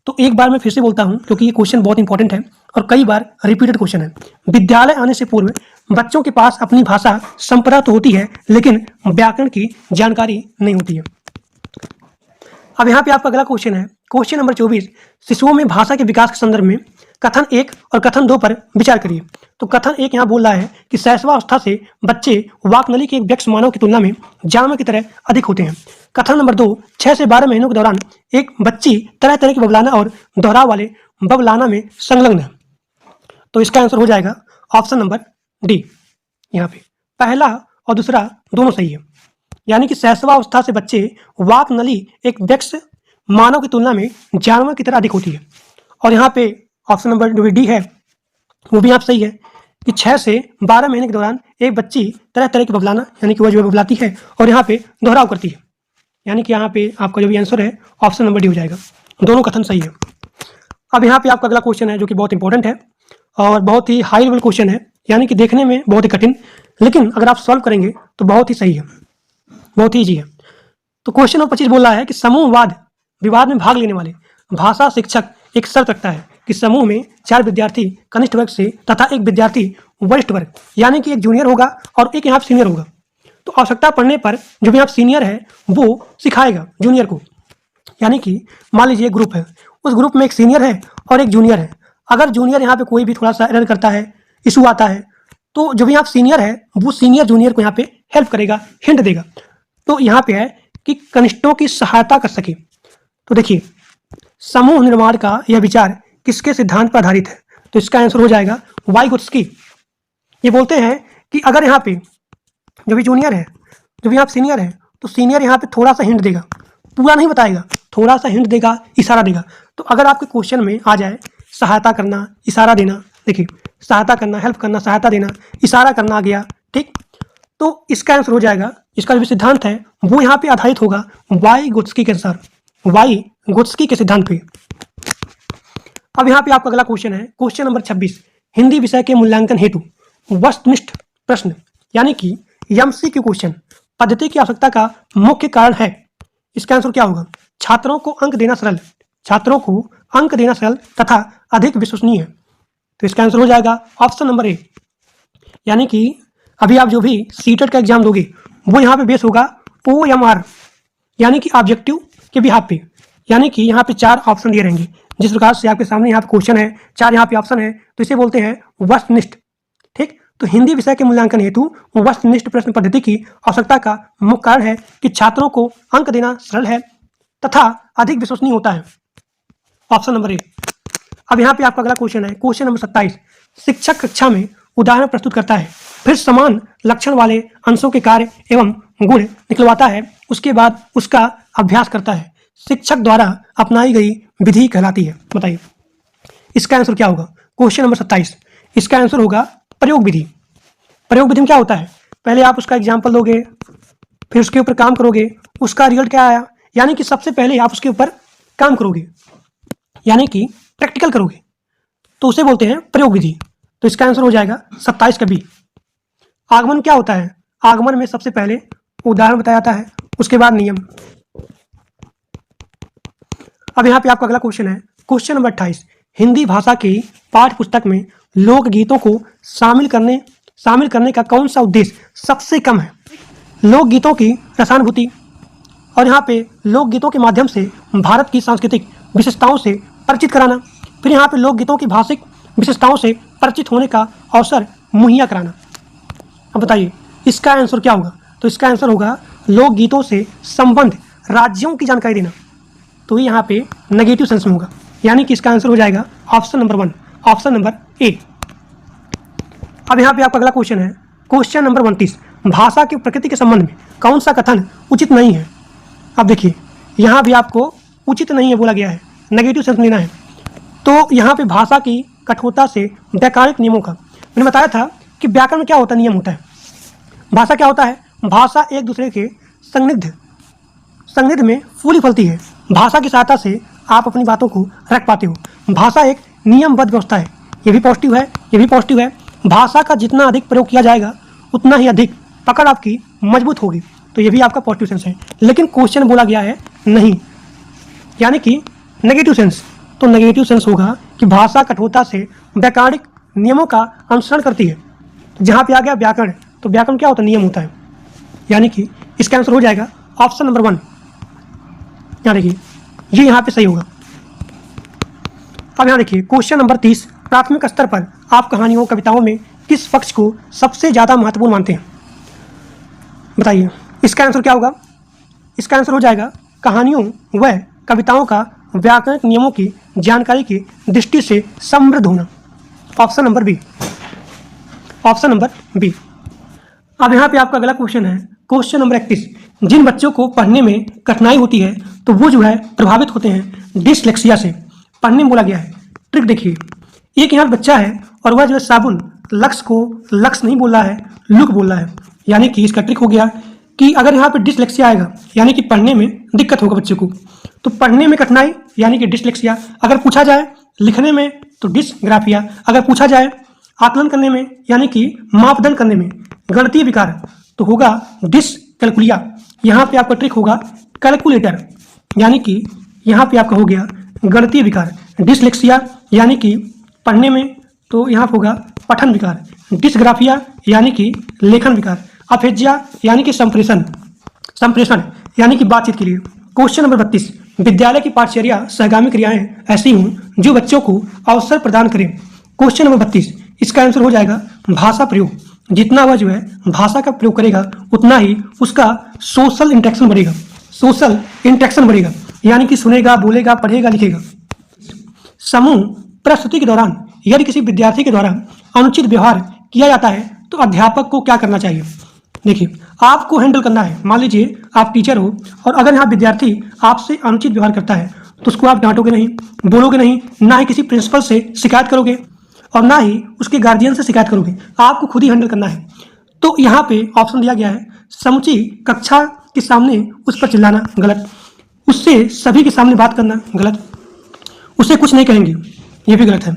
तो एक बार मैं फिर से बोलता हूं क्योंकि ये क्वेश्चन बहुत इंपॉर्टेंट है और कई बार रिपीटेड क्वेश्चन है। विद्यालय आने से पूर्व बच्चों के पास अपनी भाषा संपदा तो होती है, लेकिन व्याकरण की जानकारी नहीं होती है। अब यहाँ पे आपका अगला क्वेश्चन है, क्वेश्चन नंबर 24, शिशुओं में भाषा के विकास के संदर्भ में कथन 1 और कथन 2 पर विचार करिए। तो कथन 1 यहाँ बोल रहा है कि शैशवावस्था से बच्चे वाकनली के एक वयस्क मानव की तुलना में जानवर की तरह अधिक होते हैं। कथन नंबर 2, 6 से 12 महीनों के दौरान एक बच्ची तरह तरह के बबलाना और दोहराव वाले बबलाना में संलग्न है। तो इसका आंसर हो जाएगा ऑप्शन नंबर डी। यहाँ पे पहला और दूसरा दोनों सही है, यानी कि शैशवावस्था से बच्चे वाक नली एक वयस्क मानव की तुलना में जानवर की तरह अधिक होती है। और यहाँ पे ऑप्शन नंबर जो डी है वो भी आप सही है कि 6 से 12 महीने के दौरान एक बच्ची तरह तरह की बबलाना, यानी कि वह जो बबलाती है और यहाँ पे दोहराव करती है, यानी कि यहाँ पे आपका जो भी आंसर है ऑप्शन नंबर डी हो जाएगा। दोनों कथन सही है। अब यहाँ पे आपका अगला क्वेश्चन है जो कि बहुत इंपॉर्टेंट है और बहुत ही हाई लेवल क्वेश्चन है, यानी कि देखने में बहुत ही कठिन, लेकिन अगर आप सॉल्व करेंगे तो बहुत ही सही है, बहुत ही ईजी है। तो क्वेश्चन नंबर 25 बोल रहा है कि समूहवाद विवाद में भाग लेने वाले भाषा शिक्षक एक शर्त रखता है कि समूह में 4 विद्यार्थी कनिष्ठ वर्ग से तथा एक विद्यार्थी वरिष्ठ वर्ग, यानी कि एक जूनियर होगा और एक यहाँ सीनियर होगा। तो आवश्यकता पड़ने पर जो भी यहाँ सीनियर है वो सिखाएगा जूनियर को, यानी कि मान लीजिए एक ग्रुप है, उस ग्रुप में एक सीनियर है और एक जूनियर है। अगर जूनियर यहाँ पे कोई भी थोड़ा सा एरर करता है, इशू आता है, तो जो भी यहाँ सीनियर है वो सीनियर जूनियर को यहाँ पे हेल्प करेगा, हिंट देगा। तो यहाँ पे है कि कनिष्ठों की सहायता कर सके। तो देखिए समूह निर्माण का यह विचार किसके सिद्धांत पर आधारित है? तो इसका आंसर हो जाएगा वाइगोत्स्की। ये बोलते हैं कि अगर यहाँ पे जो भी जूनियर है, जो भी आप सीनियर है, तो सीनियर यहाँ पे थोड़ा सा हिंट देगा, पूरा नहीं बताएगा, थोड़ा सा हिंट देगा, इशारा देगा। तो अगर आपके क्वेश्चन में आ जाए सहायता करना, इशारा देना, देखिए सहायता करना, हेल्प करना, सहायता देना, इशारा करना आ गया, ठीक, तो इसका आंसर हो जाएगा, इसका जो सिद्धांत है वो यहाँ पे आधारित होगा वाइगोत्स्की के अनुसार, वाइगोत्स्की के सिद्धांत पे। अब यहाँ पे आपका अगला क्वेश्चन है, क्वेश्चन नंबर 26, हिंदी विषय के मूल्यांकन हेतु वस्तुनिष्ठ प्रश्न, यानी कि एमसीक्यू क्वेश्चन पद्धति की आवश्यकता का मुख्य कारण है। इसका आंसर क्या होगा? छात्रों को अंक देना सरल, छात्रों को अंक देना सरल तथा अधिक विश्वसनीय है। तो इसका आंसर हो जाएगा ऑप्शन नंबर ए, यानी कि अभी आप जो भी सीटेट का एग्जाम दोगे वो यहाँ पे बेस होगा OMR, यानी कि ऑब्जेक्टिव के बिहाफ पे, यानी कि यहाँ पे 4 ऑप्शन दिए रहेंगे। जिस प्रकार से आपके सामने यहाँ पे क्वेश्चन है, 4 यहाँ पे ऑप्शन है, तो इसे बोलते हैं वस्तुनिष्ठ, ठीक। तो हिंदी विषय के मूल्यांकन हेतु वस्तुनिष्ठ प्रश्न पद्धति की आवश्यकता का मुख्य कारण है कि छात्रों को अंक देना सरल है तथा अधिक विश्वसनीय होता है, ऑप्शन नंबर ए। अब यहाँ पे आपका अगला क्वेश्चन है, क्वेश्चन नंबर 27, शिक्षक कक्षा में उदाहरण प्रस्तुत करता है, फिर समान लक्षण वाले अंशों के कार्य एवं गुण निकलवाता है, उसके बाद उसका अभ्यास करता है, शिक्षक द्वारा अपनाई गई विधि कहलाती है। बताइए इसका आंसर क्या होगा? क्वेश्चन नंबर 27, इसका आंसर होगा प्रयोग विधि। प्रयोग विधि में क्या होता है? पहले आप उसका एग्जाम्पल दोगे, फिर उसके ऊपर काम करोगे, उसका रिजल्ट क्या आया, यानी कि सबसे पहले आप उसके ऊपर काम करोगे, यानी कि प्रैक्टिकल करोगे, तो उसे बोलते हैं प्रयोग विधि। तो इसका आंसर हो जाएगा 27 का बी। आगमन क्या होता है? आगमन में सबसे पहले उदाहरण बताया जाता है, उसके बाद नियम। अब यहाँ पे आपका अगला क्वेश्चन है, क्वेश्चन नंबर 28, हिंदी भाषा की पाठ्य पुस्तक में लोकगीतों को शामिल करने का कौन सा उद्देश्य सबसे कम है? लोकगीतों की रसानुभूति, और यहाँ पे लोकगीतों के माध्यम से भारत की सांस्कृतिक विशेषताओं से परिचित कराना, फिर यहाँ पे लोकगीतों की भाषिक विशेषताओं से परिचित होने का अवसर मुहैया कराना। अब बताइए इसका आंसर क्या होगा? तो इसका आंसर होगा लोकगीतों से संबंध राज्यों की जानकारी देना। तो ये यहाँ पे नेगेटिव सेंस में होगा, यानी कि इसका आंसर हो जाएगा option number 1, option number A. अब यहाँ पे आपका अगला क्वेश्चन है, क्वेश्चन नंबर 29, भाषा की प्रकृति के संबंध में कौन सा कथन उचित नहीं है? अब देखिए यहाँ भी आपको उचित नहीं है बोला गया है, नेगेटिव सेंस लेना है। तो यहाँ पे भाषा की कठोरता से व्याकरणिक नियमों का, मैंने बताया था कि व्याकरण में क्या होता है, नियम होता है। भाषा क्या होता है? भाषा एक दूसरे के संनिग्ध में फूली फलती है। भाषा की सहायता से आप अपनी बातों को रख पाते हो। भाषा एक नियमबद्ध व्यवस्था है, ये भी पॉजिटिव है, ये भी पॉजिटिव है। भाषा का जितना अधिक प्रयोग किया जाएगा उतना ही अधिक पकड़ आपकी मजबूत होगी, तो ये भी आपका पॉजिटिव सेंस है। लेकिन क्वेश्चन बोला गया है नहीं, यानी कि नेगेटिव सेंस। तो नेगेटिव सेंस होगा कि भाषा कठोरता से व्याकरणिक नियमों का अनुसरण करती है। जहाँ पे आ गया व्याकरण, तो व्याकरण क्या होता है? नियम होता है, यानी कि इसका आंसर हो जाएगा ऑप्शन नंबर 1। यहाँ देखिए, ये यहाँ पे सही होगा। अब यहाँ देखिए क्वेश्चन नंबर 30, प्राथमिक स्तर पर आप कहानियों कविताओं में किस पक्ष को सबसे ज़्यादा महत्वपूर्ण मानते हैं? बताइए, इसका आंसर क्या होगा? इसका आंसर हो जाएगा कहानियों व कविताओं का व्याकरणिक नियमों की जानकारी की दृष्टि से समृद्ध होना। Option number B, option number B. अब यहाँ पे आपका अगला क्वेश्चन है, क्वेश्चन नंबर 31। जिन बच्चों को पढ़ने में कठिनाई होती है तो वो जो है प्रभावित होते हैं डिसलेक्सिया से। पढ़ने में बोला गया है। ट्रिक देखिए, एक यहाँ बच्चा है और वह जो है साबुन लक्ष्य को लक्ष्य नहीं बोल रहा है, लुक बोल रहा है। यानी कि इसका ट्रिक हो गया कि अगर यहाँ पे डिसलेक्सिया आएगा यानी कि पढ़ने में दिक्कत होगा बच्चे को, तो पढ़ने में कठिनाई यानी कि डिसलेक्सिया। अगर पूछा जाए लिखने में तो डिसग्राफिया। अगर पूछा जाए आकलन करने में यानी कि मापदंड करने में गणितीय विकार, तो होगा डिसकैलकुलिया। यहाँ पे आपका ट्रिक होगा कैलकुलेटर, यानी कि यहाँ पे आपका हो गया गणितीय विकार। डिसलेक्सिया यानी कि पढ़ने में, तो यहाँ पे होगा पठन विकार। डिसग्राफिया यानी कि लेखन विकार। अफेजिया यानी कि संप्रेषण यानी कि बातचीत के लिए। क्वेश्चन नंबर 32, विद्यालय की पाठचर्या सहगामी क्रियाएं ऐसी हों जो बच्चों को अवसर प्रदान करें। क्वेश्चन नंबर 32, इसका आंसर हो जाएगा भाषा प्रयोग। जितना वह जो है भाषा का प्रयोग करेगा उतना ही उसका सोशल इंटरेक्शन बढ़ेगा, सोशल इंटरेक्शन बढ़ेगा, यानी कि सुनेगा, बोलेगा, पढ़ेगा, लिखेगा। समूह प्रस्तुति के दौरान यदि किसी विद्यार्थी के द्वारा अनुचित व्यवहार किया जाता है तो अध्यापक को क्या करना चाहिए? देखिए, आपको हैंडल करना है। मान लीजिए आप टीचर हो और अगर यहाँ विद्यार्थी आपसे अनुचित व्यवहार करता है तो उसको आप डांटोगे नहीं, बोलोगे नहीं, ना ही किसी प्रिंसिपल से शिकायत करोगे और ना ही उसके गार्जियन से शिकायत करोगे, आपको खुद ही हैंडल करना है। तो यहाँ पे ऑप्शन दिया गया है समूची कक्षा के सामने उस पर चिल्लाना, गलत। उससे सभी के सामने बात करना, गलत। उसे कुछ नहीं कहेंगे, ये भी गलत है।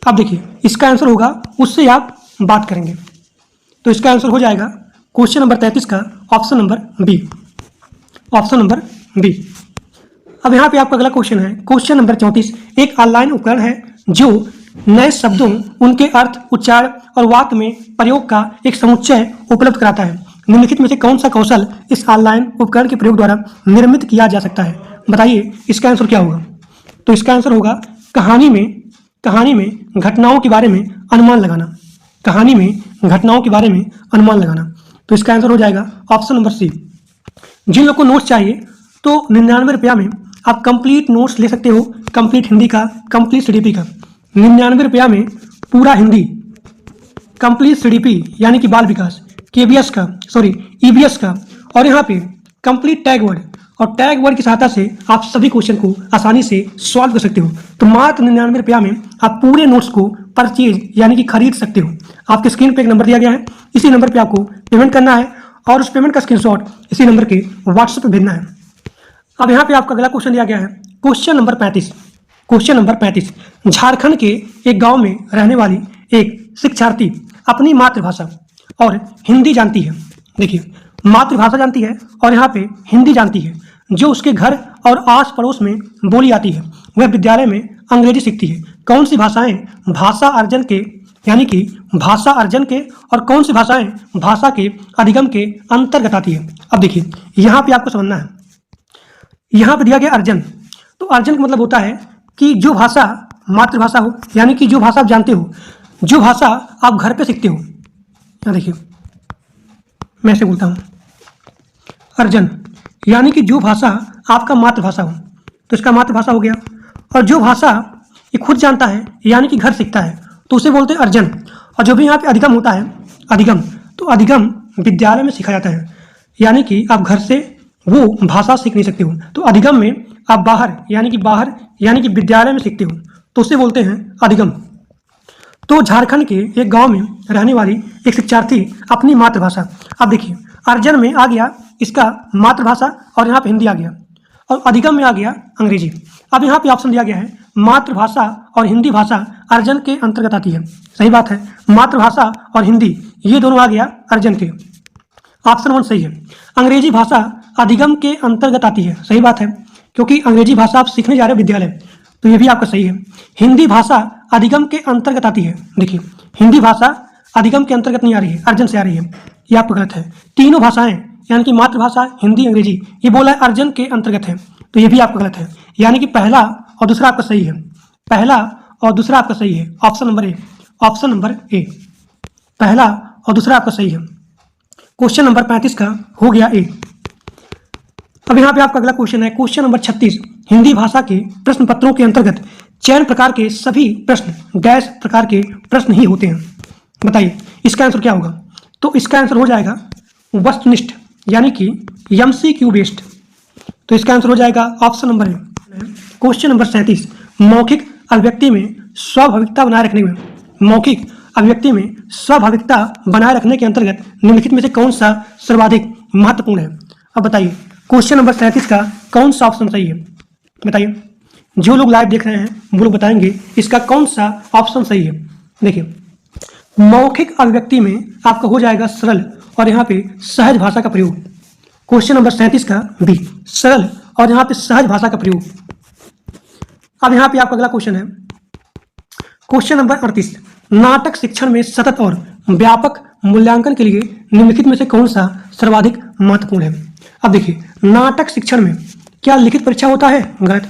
अब देखिए, इसका आंसर होगा उससे आप बात करेंगे, तो इसका आंसर हो जाएगा क्वेश्चन नंबर 33 का option number B, option number B. अब यहाँ पे आपका अगला क्वेश्चन है, क्वेश्चन नंबर 34। एक ऑनलाइन उपकरण है जो नए शब्दों, उनके अर्थ, उच्चारण और वाक्य में प्रयोग का एक समुच्चय उपलब्ध कराता है। निम्नलिखित में से कौन सा कौशल इस ऑनलाइन उपकरण के प्रयोग द्वारा निर्मित किया जा सकता है? बताइए, इसका आंसर क्या होगा? तो इसका आंसर होगा कहानी में घटनाओं के बारे में अनुमान लगाना। कहानी में घटनाओं के बारे में अनुमान लगाना, तो इसका आंसर हो जाएगा ऑप्शन नंबर सी। जिन लोग को नोट्स चाहिए तो 99 रुपया में आप कंप्लीट नोट्स ले सकते हो, कंप्लीट हिंदी का, कंप्लीट सीडीपी का। 99 रुपया में पूरा हिंदी, कंप्लीट सीडीपी यानी कि बाल विकास, केबीएस का, सॉरी ईबीएस का, और यहाँ पे कंप्लीट टैग वर्ड, और टैग वर्ड की सहायता से आप सभी क्वेश्चन को आसानी से सॉल्व कर सकते हो। तो मात्र 99 रुपया में आप पूरे नोट्स को परचेज यानी कि खरीद सकते हो। आपके स्क्रीन पे एक नंबर दिया गया है, इसी नंबर पे आपको पेमेंट करना है और उस पेमेंट का स्क्रीनशॉट इसी नंबर के व्हाट्सएप पे भेजना है। अब यहाँ पे आपका अगला क्वेश्चन दिया गया है, question number 35। Question number 35, Jharkhand के एक गाँव में रहने वाली एक शिक्षार्थी अपनी मातृभाषा और हिंदी जानती है। देखिए, मातृभाषा जानती है और यहाँ पे हिंदी जानती है, जो उसके घर और आस पड़ोस में बोली जाती है। वह विद्यालय में अंग्रेजी सीखती है। कौन सी भाषाएं भाषा अर्जन के, यानी कि भाषा अर्जन के, और कौन सी भाषाएं भाषा के अधिगम के अंतर्गत आती है? अब देखिए, यहाँ पे आपको समझना है, यहाँ पे दिया गया अर्जन। तो अर्जन का मतलब होता है कि जो भाषा मातृभाषा हो, यानी कि जो भाषा आप जानते हो, जो भाषा आप घर पे सीखते हो। यहाँ देखिए, मैं ऐसे बोलता हूँ अर्जन, यानी कि जो भाषा आपका मातृभाषा हो, तो इसका मातृभाषा हो गया। और जो भाषा ये खुद जानता है यानी कि घर सीखता है, तो उसे बोलते हैं अर्जन। और जो भी यहाँ पे अधिगम होता है, अधिगम, तो अधिगम विद्यालय में सीखा जाता है, यानी कि आप घर से वो भाषा सीख नहीं सकते हो। तो अधिगम में आप बाहर यानी कि विद्यालय में सीखते हो, तो उसे बोलते हैं अधिगम। तो झारखंड के एक गांव में रहने वाली एक शिक्षार्थी अपनी मातृभाषा, अब देखिए अर्जन में आ गया इसका मातृभाषा और यहाँ पे हिंदी आ गया, और अधिगम में आ गया अंग्रेजी। अब यहाँ पे ऑप्शन दिया गया है मातृभाषा और हिंदी भाषा अर्जन के अंतर्गत आती है। सही बात है, मातृभाषा और हिंदी ये दोनों आ गया अर्जन के। ऑप्शन 1 सही है। अंग्रेजी भाषा अधिगम के अंतर्गत आती है। सही बात है, क्योंकि अंग्रेजी भाषा आप सीखने जा रहे हो विद्यालय, तो ये भी आपका सही है। हिंदी भाषा अधिगम के अंतर्गत आती है। देखिए, हिंदी भाषा अधिगम के अंतर्गत नहीं आ रही है, अर्जन से आ रही है, ये आपका गलत है। तीनों भाषाएं यानी कि मातृभाषा, हिंदी, अंग्रेजी, ये बोला है अर्जन के अंतर्गत है, तो ये भी आपका गलत है। यानी कि पहला और दूसरा आपका सही है, पहला और दूसरा आपका सही है। Option number A, option number A, पहला और दूसरा आपका सही है। क्वेश्चन नंबर 35 का हो गया ए। अब यहाँ पे आपका अगला क्वेश्चन है क्वेश्चन नंबर 36। हिंदी भाषा के प्रश्न पत्रों के अंतर्गत चयन प्रकार के सभी प्रश्न गैस प्रकार के प्रश्न ही होते हैं। बताइए इसका आंसर क्या होगा? तो इसका आंसर हो जाएगा वस्तुनिष्ठ, यानी कि MCQ बेस्ड। तो इसका आंसर हो जाएगा option number A. Question number 37। मौखिक अभिव्यक्ति में स्वाभाविकता बनाए रखने में, मौखिक अभिव्यक्ति में स्वाभाविकता बनाए रखने के अंतर्गत निम्नलिखित में से कौन सा सर्वाधिक महत्वपूर्ण है? अब बताइए क्वेश्चन नंबर 37 का कौन सा ऑप्शन सही है? बताइए, जो लोग लाइव देख रहे हैं वो लोग बताएंगे इसका कौन सा ऑप्शन सही है। देखिए, मौखिक अभिव्यक्ति में आपका हो जाएगा सरल और यहाँ पे सहज भाषा का प्रयोग। क्वेश्चन नंबर 37 का बी, सरल और यहाँ पे सहज भाषा का प्रयोग। अब यहाँ पे आपका अगला क्वेश्चन है क्वेश्चन नंबर 38। नाटक शिक्षण में सतत और व्यापक मूल्यांकन के लिए निम्नलिखित में से कौन सा सर्वाधिक महत्वपूर्ण है? अब देखिए, नाटक शिक्षण में क्या लिखित परीक्षा होता है? गलत।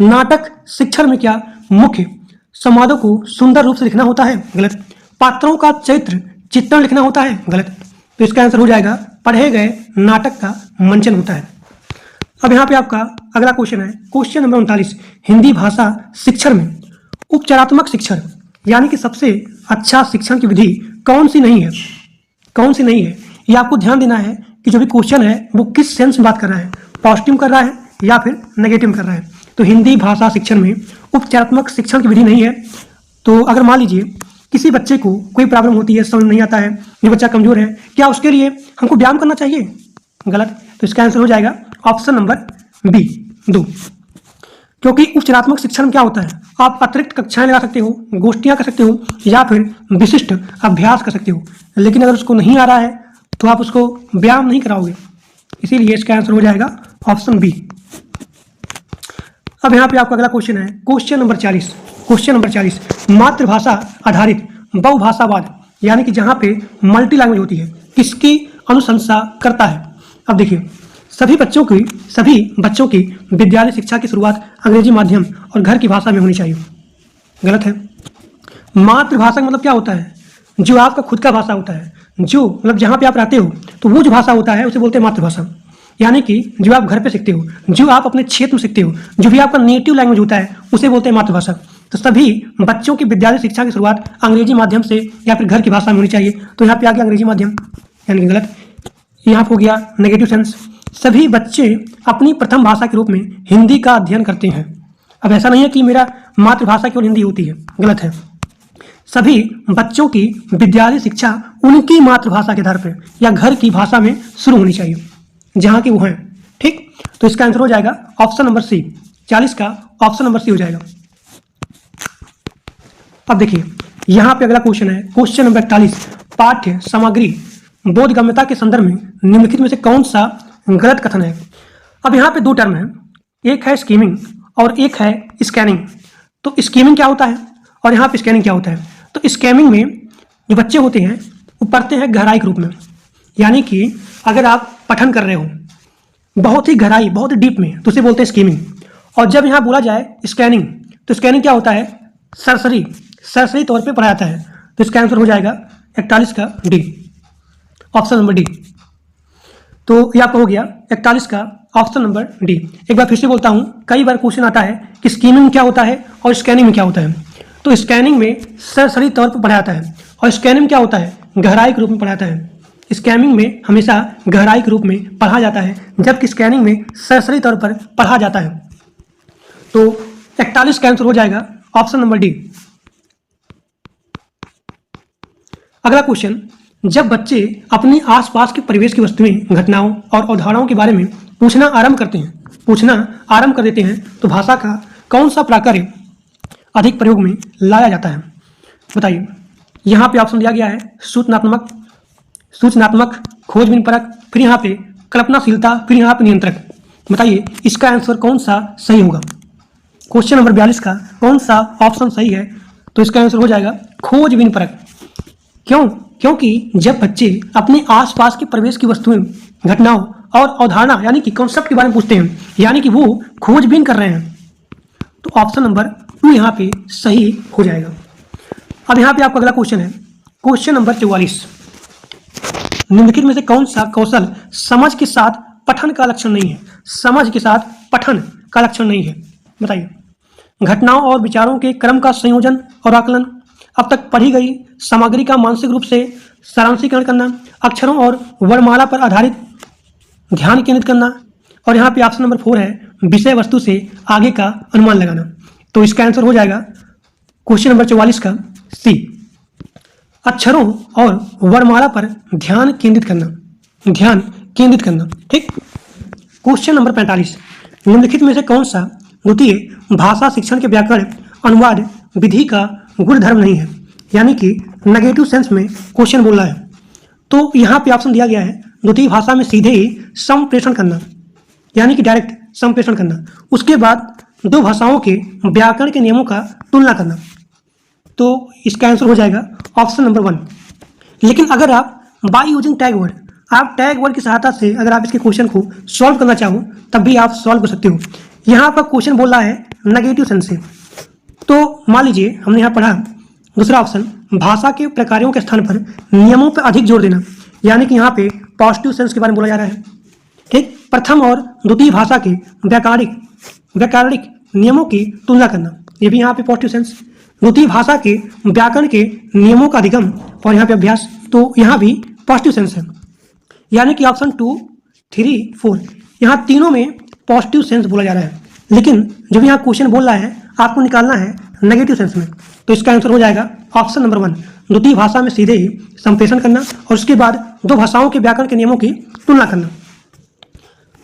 नाटक शिक्षण में क्या मुख्य संवादों को सुंदर रूप से लिखना होता है? गलत। पात्रों का चरित्र चित्रण लिखना होता है? गलत। तो इसका आंसर हो जाएगा पढ़े गए नाटक का मंचन होता है। अब यहाँ पे आपका अगला क्वेश्चन है क्वेश्चन नंबर 39। हिंदी भाषा शिक्षण में उपचारात्मक शिक्षण यानी कि सबसे अच्छा शिक्षण की विधि कौन सी नहीं है? कौन सी नहीं है, ये आपको ध्यान देना है कि जो भी क्वेश्चन है वो किस सेंस में बात कर रहा है, पॉजिटिव कर रहा है या फिर नेगेटिव कर रहा है। तो हिंदी भाषा शिक्षण में उपचारात्मक शिक्षण की विधि नहीं है। तो अगर मान लीजिए किसी बच्चे को कोई प्रॉब्लम होती है, समझ नहीं आता है, ये बच्चा कमजोर है, क्या उसके लिए हमको व्यायाम करना चाहिए? गलत। तो इसका आंसर हो जाएगा ऑप्शन नंबर बी, 2। क्योंकि उपचारात्मक शिक्षण में क्या होता है, आप अतिरिक्त कक्षाएं लगा सकते हो, गोष्ठियां कर सकते हो या फिर विशिष्ट अभ्यास कर सकते हो, लेकिन अगर उसको नहीं आ रहा है तो आप उसको व्यायाम नहीं कराओगे। इसीलिए इसका आंसर हो जाएगा ऑप्शन बी। अब यहाँ पे आपका अगला क्वेश्चन है क्वेश्चन नंबर 40। Question number 40। मातृभाषा आधारित बहुभाषावाद यानी कि जहाँ पे मल्टी लैंग्वेज होती है किसकी अनुशंसा करता है? अब देखिए, सभी बच्चों की विद्यालय शिक्षा की शुरुआत अंग्रेजी माध्यम और घर की भाषा में होनी चाहिए। गलत है। मातृभाषा का मतलब क्या होता है? जो आपका खुद का भाषा होता है, जो मतलब जहाँ पे आप रहते हो, तो वो जो भाषा होता है उसे बोलते हैं मातृभाषा। यानी कि जो आप घर पे सीखते हो, जो आप अपने क्षेत्र में सीखते हो, जो भी आपका नेटिव लैंग्वेज होता है उसे बोलते हैं मातृभाषा। तो सभी बच्चों की विद्यालय शिक्षा की शुरुआत अंग्रेजी माध्यम से या फिर घर की भाषा में होनी चाहिए। तो यहाँ पे आ गया अंग्रेजी माध्यम, यानी कि गलत। यहाँ पे हो गया नेगेटिव सेंस। सभी बच्चे अपनी प्रथम भाषा के रूप में हिंदी का अध्ययन करते हैं। अब ऐसा नहीं है कि मेरा मातृभाषा केवल हिंदी होती है, गलत है। सभी बच्चों की विद्यालय शिक्षा उनकी मातृभाषा के आधार पर या घर की भाषा में शुरू होनी चाहिए जहाँ की वो हैं। ठीक, तो इसका आंसर हो जाएगा ऑप्शन नंबर सी, 40 का ऑप्शन नंबर सी हो जाएगा। अब देखिए, यहाँ पे अगला क्वेश्चन है क्वेश्चन नंबर 41। पाठ्य सामग्री बोधगम्यता के संदर्भ में निम्नलिखित में से कौन सा गलत कथन है? अब यहाँ पे दो टर्म है, एक है स्कीमिंग और एक है स्कैनिंग। तो स्कीमिंग क्या होता है और यहाँ पे स्कैनिंग क्या होता है? तो स्कैमिंग में जो बच्चे होते हैं वो पढ़ते हैं गहराई के रूप में, यानी कि अगर आप पठन कर रहे हो बहुत ही गहराई, बहुत ही डीप में, तो उसे बोलते हैं स्कीमिंग। और जब यहाँ बोला जाए स्कैनिंग, तो स्कैनिंग क्या होता है? सरसरी तौर पे पढ़ा जाता है। तो इसका आंसर हो जाएगा 41 का डी, ऑप्शन नंबर डी। तो ये आपका हो गया 41 का ऑप्शन नंबर डी। एक बार फिर से बोलता हूँ, कई बार क्वेश्चन आता है कि स्कीमिंग क्या होता है और स्कैनिंग में क्या होता है। तो स्कैनिंग में सरसरी तौर पर पढ़ा जाता है और स्कैनिंग क्या होता है? गहराई के रूप में पढ़ा जाता है। स्कैमिंग में हमेशा गहराई के रूप में पढ़ा जाता है, जबकि स्कैनिंग में सरसरी तौर पर पढ़ा जाता है। तो 41 का आंसर हो जाएगा ऑप्शन नंबर डी। अगला क्वेश्चन, जब बच्चे अपने आसपास के परिवेश की वस्तुएं, घटनाओं और अवधारणाओं के बारे में पूछना आरंभ कर देते हैं, तो भाषा का कौन सा प्राकार्य अधिक प्रयोग में लाया जाता है? बताइए। यहाँ पे ऑप्शन दिया गया है सूचनात्मक, खोजबीनपरक, फिर यहाँ पे कल्पनाशीलता, फिर यहाँ पे नियंत्रक। बताइए इसका आंसर कौन सा सही होगा? क्वेश्चन नंबर 42 का कौन सा ऑप्शन सही है? तो इसका आंसर हो जाएगा खोजबीनपरक। क्यों? क्योंकि जब बच्चे अपने आसपास के परिवेश की वस्तुएं, घटनाओं और अवधारणा यानी कि कॉन्सेप्ट के बारे में पूछते हैं, यानी कि वो खोजबीन कर रहे हैं, तो ऑप्शन नंबर 2 यहाँ पे सही हो जाएगा। अब यहाँ पे आपका अगला क्वेश्चन है, क्वेश्चन नंबर 44। निम्नलिखित में से कौन सा कौशल समझ के साथ पठन का लक्षण नहीं है? समझ के साथ पठन का लक्षण नहीं है, बताइए। घटनाओं और विचारों के क्रम का संयोजन और आकलन, अब तक पढ़ी गई सामग्री का मानसिक रूप से सारांशीकरण करना, अक्षरों और वर्णमाला पर आधारित ध्यान केंद्रित करना, और यहाँ पे ऑप्शन नंबर 4 है विषय वस्तु से आगे का अनुमान लगाना। तो इसका आंसर हो जाएगा क्वेश्चन नंबर 44 का सी, अक्षरों और वर्णमाला पर ध्यान केंद्रित करना। ठीक। क्वेश्चन नंबर 45, निम्नलिखित में से कौन सा द्वितीय भाषा शिक्षण के व्याकरण अनुवाद विधि का गुणधर्म नहीं है? यानी कि नेगेटिव सेंस में क्वेश्चन बोल रहा है। तो यहाँ पे ऑप्शन दिया गया है द्वितीय भाषा में सीधे ही संप्रेषण करना, यानी कि डायरेक्ट संप्रेषण करना, उसके बाद दो भाषाओं के व्याकरण के नियमों का तुलना करना। तो इसका आंसर हो जाएगा ऑप्शन नंबर 1। लेकिन अगर आप बाय यूजिंग टैग वर्ड, आप टैग वर्ड की सहायता से अगर आप इसके क्वेश्चन को सॉल्व करना चाहो तब भी आप सॉल्व कर सकते हो। यहाँ पर क्वेश्चन बोल रहा है नेगेटिव सेंस से, तो मान लीजिए हमने यहाँ पढ़ा दूसरा ऑप्शन, भाषा के प्रकारों के स्थान पर नियमों पर अधिक जोर देना, यानी कि यहाँ पे पॉजिटिव सेंस के बारे में बोला जा रहा है। ठीक। प्रथम और द्वितीय भाषा के व्याकरणिक नियमों की तुलना करना, ये भी यहाँ पे पॉजिटिव सेंस। द्वितीय भाषा के व्याकरण के नियमों का अधिगम और यहाँ पे अभ्यास, तो यहाँ भी पॉजिटिव सेंस है, यानी कि ऑप्शन 2, 3, 4 यहाँ तीनों में पॉजिटिव सेंस बोला जा रहा है। लेकिन जब यहाँ क्वेश्चन बोल रहा है आपको निकालना है नेगेटिव सेंस में, तो इसका आंसर हो जाएगा ऑप्शन नंबर 1, द्वितीय भाषा में सीधे ही संप्रेषण करना और उसके बाद दो भाषाओं के व्याकरण के नियमों की तुलना करना।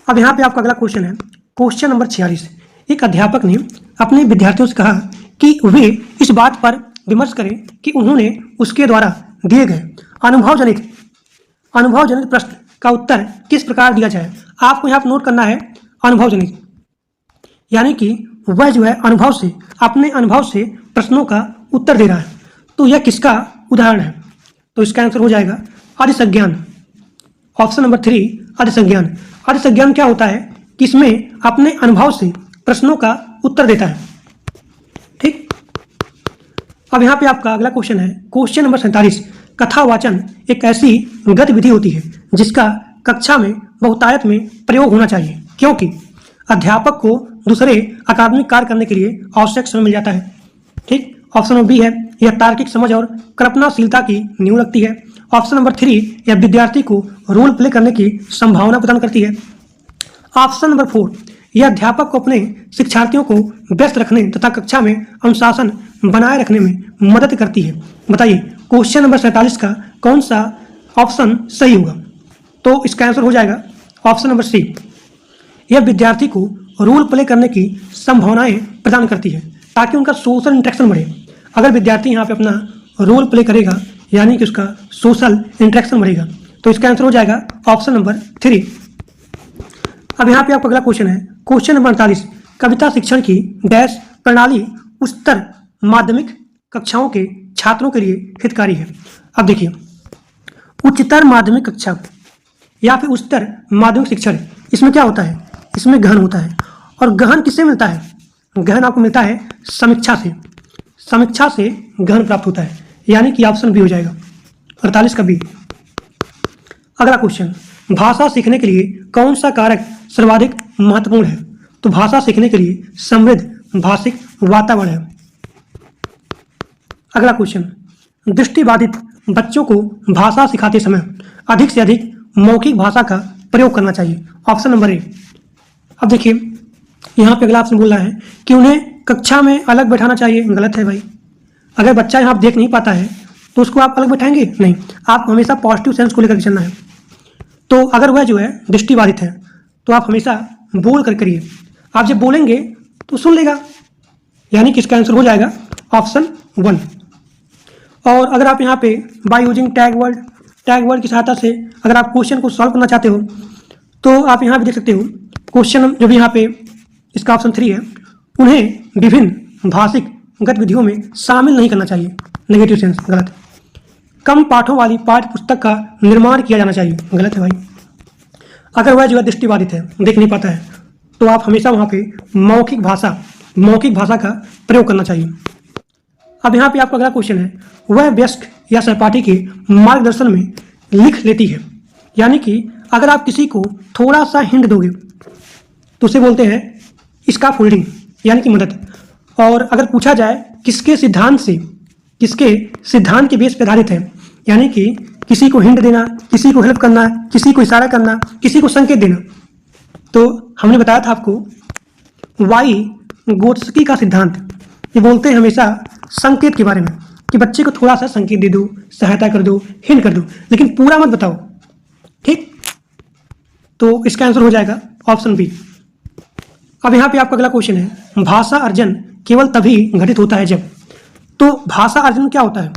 अब यहाँ पे आपका अगला क्वेश्चन है, क्वेश्चन नंबर 46। एक अध्यापक ने अपने विद्यार्थियों से कहा कि वे इस बात पर विमर्श करें कि उन्होंने उसके द्वारा दिए गए अनुभवजनित प्रश्न का उत्तर किस प्रकार दिया जाए। आपको यहाँ पर नोट करना है अनुभवजनित, यानी कि वह जो है अनुभव से, अपने अनुभव से प्रश्नों का उत्तर दे रहा है। तो यह किसका उदाहरण है? तो इसका आंसर हो जाएगा अधिसंज्ञान, ऑप्शन नंबर 3 अधिसंज्ञान। अधिसंज्ञान क्या होता है कि इसमें अपने अनुभव से प्रश्नों का उत्तर देता है। ठीक। अब यहाँ पे आपका अगला क्वेश्चन है, क्वेश्चन नंबर 47। कथावाचन एक ऐसी गतिविधि होती है जिसका कक्षा में बहुतायत में प्रयोग होना चाहिए, क्योंकि अध्यापक को दूसरे अकादमिक कार्य करने के लिए आवश्यक समय मिल जाता है। ठीक। ऑप्शन नंबर बी है यह तार्किक समझ और कल्पनाशीलता की नींव रखती है। ऑप्शन नंबर 3 यह विद्यार्थी को रोल प्ले करने की संभावना प्रदान करती है। ऑप्शन नंबर 4 यह अध्यापक को अपने शिक्षार्थियों को व्यस्त रखने तथा कक्षा में अनुशासन बनाए रखने में मदद करती है। बताइए क्वेश्चन नंबर 47 का कौन सा ऑप्शन सही होगा? तो इसका आंसर हो जाएगा ऑप्शन नंबर सी, यह विद्यार्थी को रोल प्ले करने की संभावनाएं प्रदान करती है ताकि उनका सोशल इंटरेक्शन बढ़े। अगर विद्यार्थी यहाँ पे अपना रोल प्ले करेगा यानी कि उसका सोशल इंटरेक्शन बढ़ेगा, तो इसका आंसर हो जाएगा ऑप्शन नंबर 3। अब यहाँ पे आपका अगला क्वेश्चन है, क्वेश्चन नंबर 48। कविता शिक्षण की डैश प्रणाली उच्चतर माध्यमिक कक्षाओं के छात्रों के लिए हितकारी है। अब देखिए उच्चतर माध्यमिक कक्षा या फिर उच्चतर माध्यमिक शिक्षण, इसमें क्या होता है? इसमें गहन होता है, और गहन किससे मिलता है? गहन आपको मिलता है समीक्षा से, समीक्षा से गहन प्राप्त होता है, यानी कि ऑप्शन बी हो जाएगा 48 का बी। अगला क्वेश्चन, भाषा सीखने के लिए कौन सा कारक सर्वाधिक महत्वपूर्ण है? तो भाषा सीखने के लिए समृद्ध भाषिक वातावरण है। अगला क्वेश्चन, दृष्टिबाधित बच्चों को भाषा सिखाते समय अधिक से अधिक मौखिक भाषा का प्रयोग करना चाहिए। Option number A. अब देखिए यहाँ पे अगला ऑप्शन बोल रहा है कि उन्हें कक्षा में अलग बैठाना चाहिए। गलत है भाई। अगर बच्चा यहाँ देख नहीं पाता है तो उसको आप अलग बैठाएंगे नहीं, आप हमेशा पॉजिटिव सेंस को लेकर चलना है। तो अगर वह जो है दृष्टिबाधित है तो आप हमेशा बोल कर करिए, आप जब बोलेंगे तो सुन लेगा, यानी कि इसका आंसर हो जाएगा ऑप्शन 1। और अगर आप यहाँ पे बाय यूजिंग टैग वर्ड की सहायता से अगर आप क्वेश्चन को सॉल्व करना चाहते हो तो आप यहाँ पे देख सकते हो क्वेश्चन जो भी यहाँ पे इसका ऑप्शन 3 है, उन्हें विभिन्न भाषिक गतिविधियों में शामिल नहीं करना चाहिए। नेगेटिव सेंस गलत। कम पाठों वाली पाठ्य पुस्तक का निर्माण किया जाना चाहिए, गलत है भाई। अगर वह जो है दृष्टिबाधित है, देख नहीं पाता है, तो आप हमेशा वहाँ पे मौखिक भाषा का प्रयोग करना चाहिए। अब यहाँ पे आपका अगला क्वेश्चन है, वह वयस्क या सहपाठी के मार्गदर्शन में लिख लेती है। यानी कि अगर आप किसी को थोड़ा सा हिंट दोगे तो उसे बोलते हैं इसका फोल्डिंग, यानी कि मदद। और अगर पूछा जाए किसके सिद्धांत के बेस पर आधारित है, यानी कि किसी को हिंट देना, किसी को हेल्प करना, किसी को इशारा करना, किसी को संकेत देना, तो हमने बताया था आपको वाइगोत्स्की का सिद्धांत। ये बोलते हैं हमेशा संकेत के बारे में कि बच्चे को थोड़ा सा संकेत दे दो, सहायता कर दो, हिंट कर दो, लेकिन पूरा मत बताओ, ठीक। तो इसका आंसर हो जाएगा ऑप्शन बी। अब यहाँ पे आपका अगला क्वेश्चन है, भाषा अर्जन केवल तभी घटित होता है जब। तो भाषा अर्जन क्या होता है?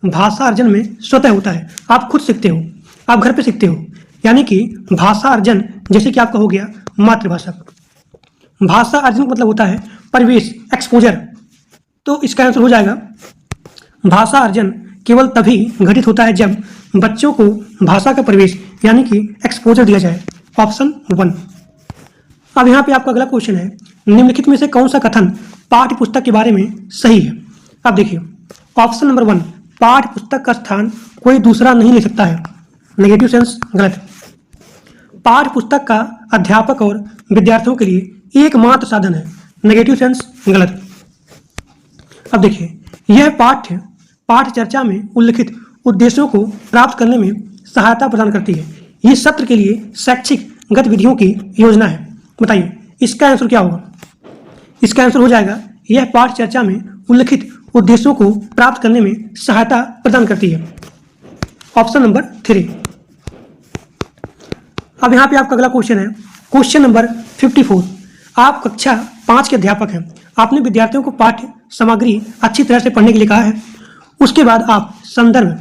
भाषा अर्जन में स्वतः होता है, आप खुद सीखते हो, आप घर पे सीखते हो। यानी कि भाषा अर्जन जैसे कि आपका हो गया मातृभाषा। भाषा अर्जन का मतलब होता है परिवेश, एक्सपोजर। तो इसका आंसर हो जाएगा भाषा अर्जन केवल तभी घटित होता है जब बच्चों को भाषा का परिवेश यानी कि एक्सपोजर दिया जाए, ऑप्शन 1। अब यहाँ पे आपका अगला क्वेश्चन है, निम्नलिखित में से कौन सा कथन पाठ्य पुस्तक के बारे में सही है? अब देखिए ऑप्शन नंबर 1, पाठ्य पुस्तक का स्थान कोई दूसरा नहीं ले सकता है, नेगेटिव सेंस गलत। पाठ्य पुस्तक का अध्यापक और विद्यार्थियों के लिए एकमात्र साधन है, नेगेटिव सेंस गलत। अब देखिए यह पाठ्य चर्चा में उल्लिखित उद्देश्यों को प्राप्त करने में सहायता प्रदान करती है। ये सत्र के लिए शैक्षिक गतिविधियों की योजना है। बताइए इसका आंसर क्या होगा? इसका आंसर हो जाएगा यह पाठ्य चर्चा में उल्लिखित उद्देश्यों को प्राप्त करने में सहायता प्रदान करती है, ऑप्शन नंबर 3। अब यहाँ पे आपका अगला क्वेश्चन है, क्वेश्चन नंबर 54। आप कक्षा 5 के अध्यापक हैं, आपने विद्यार्थियों को पाठ्य सामग्री अच्छी तरह से पढ़ने के लिए कहा है। उसके बाद आप संदर्भ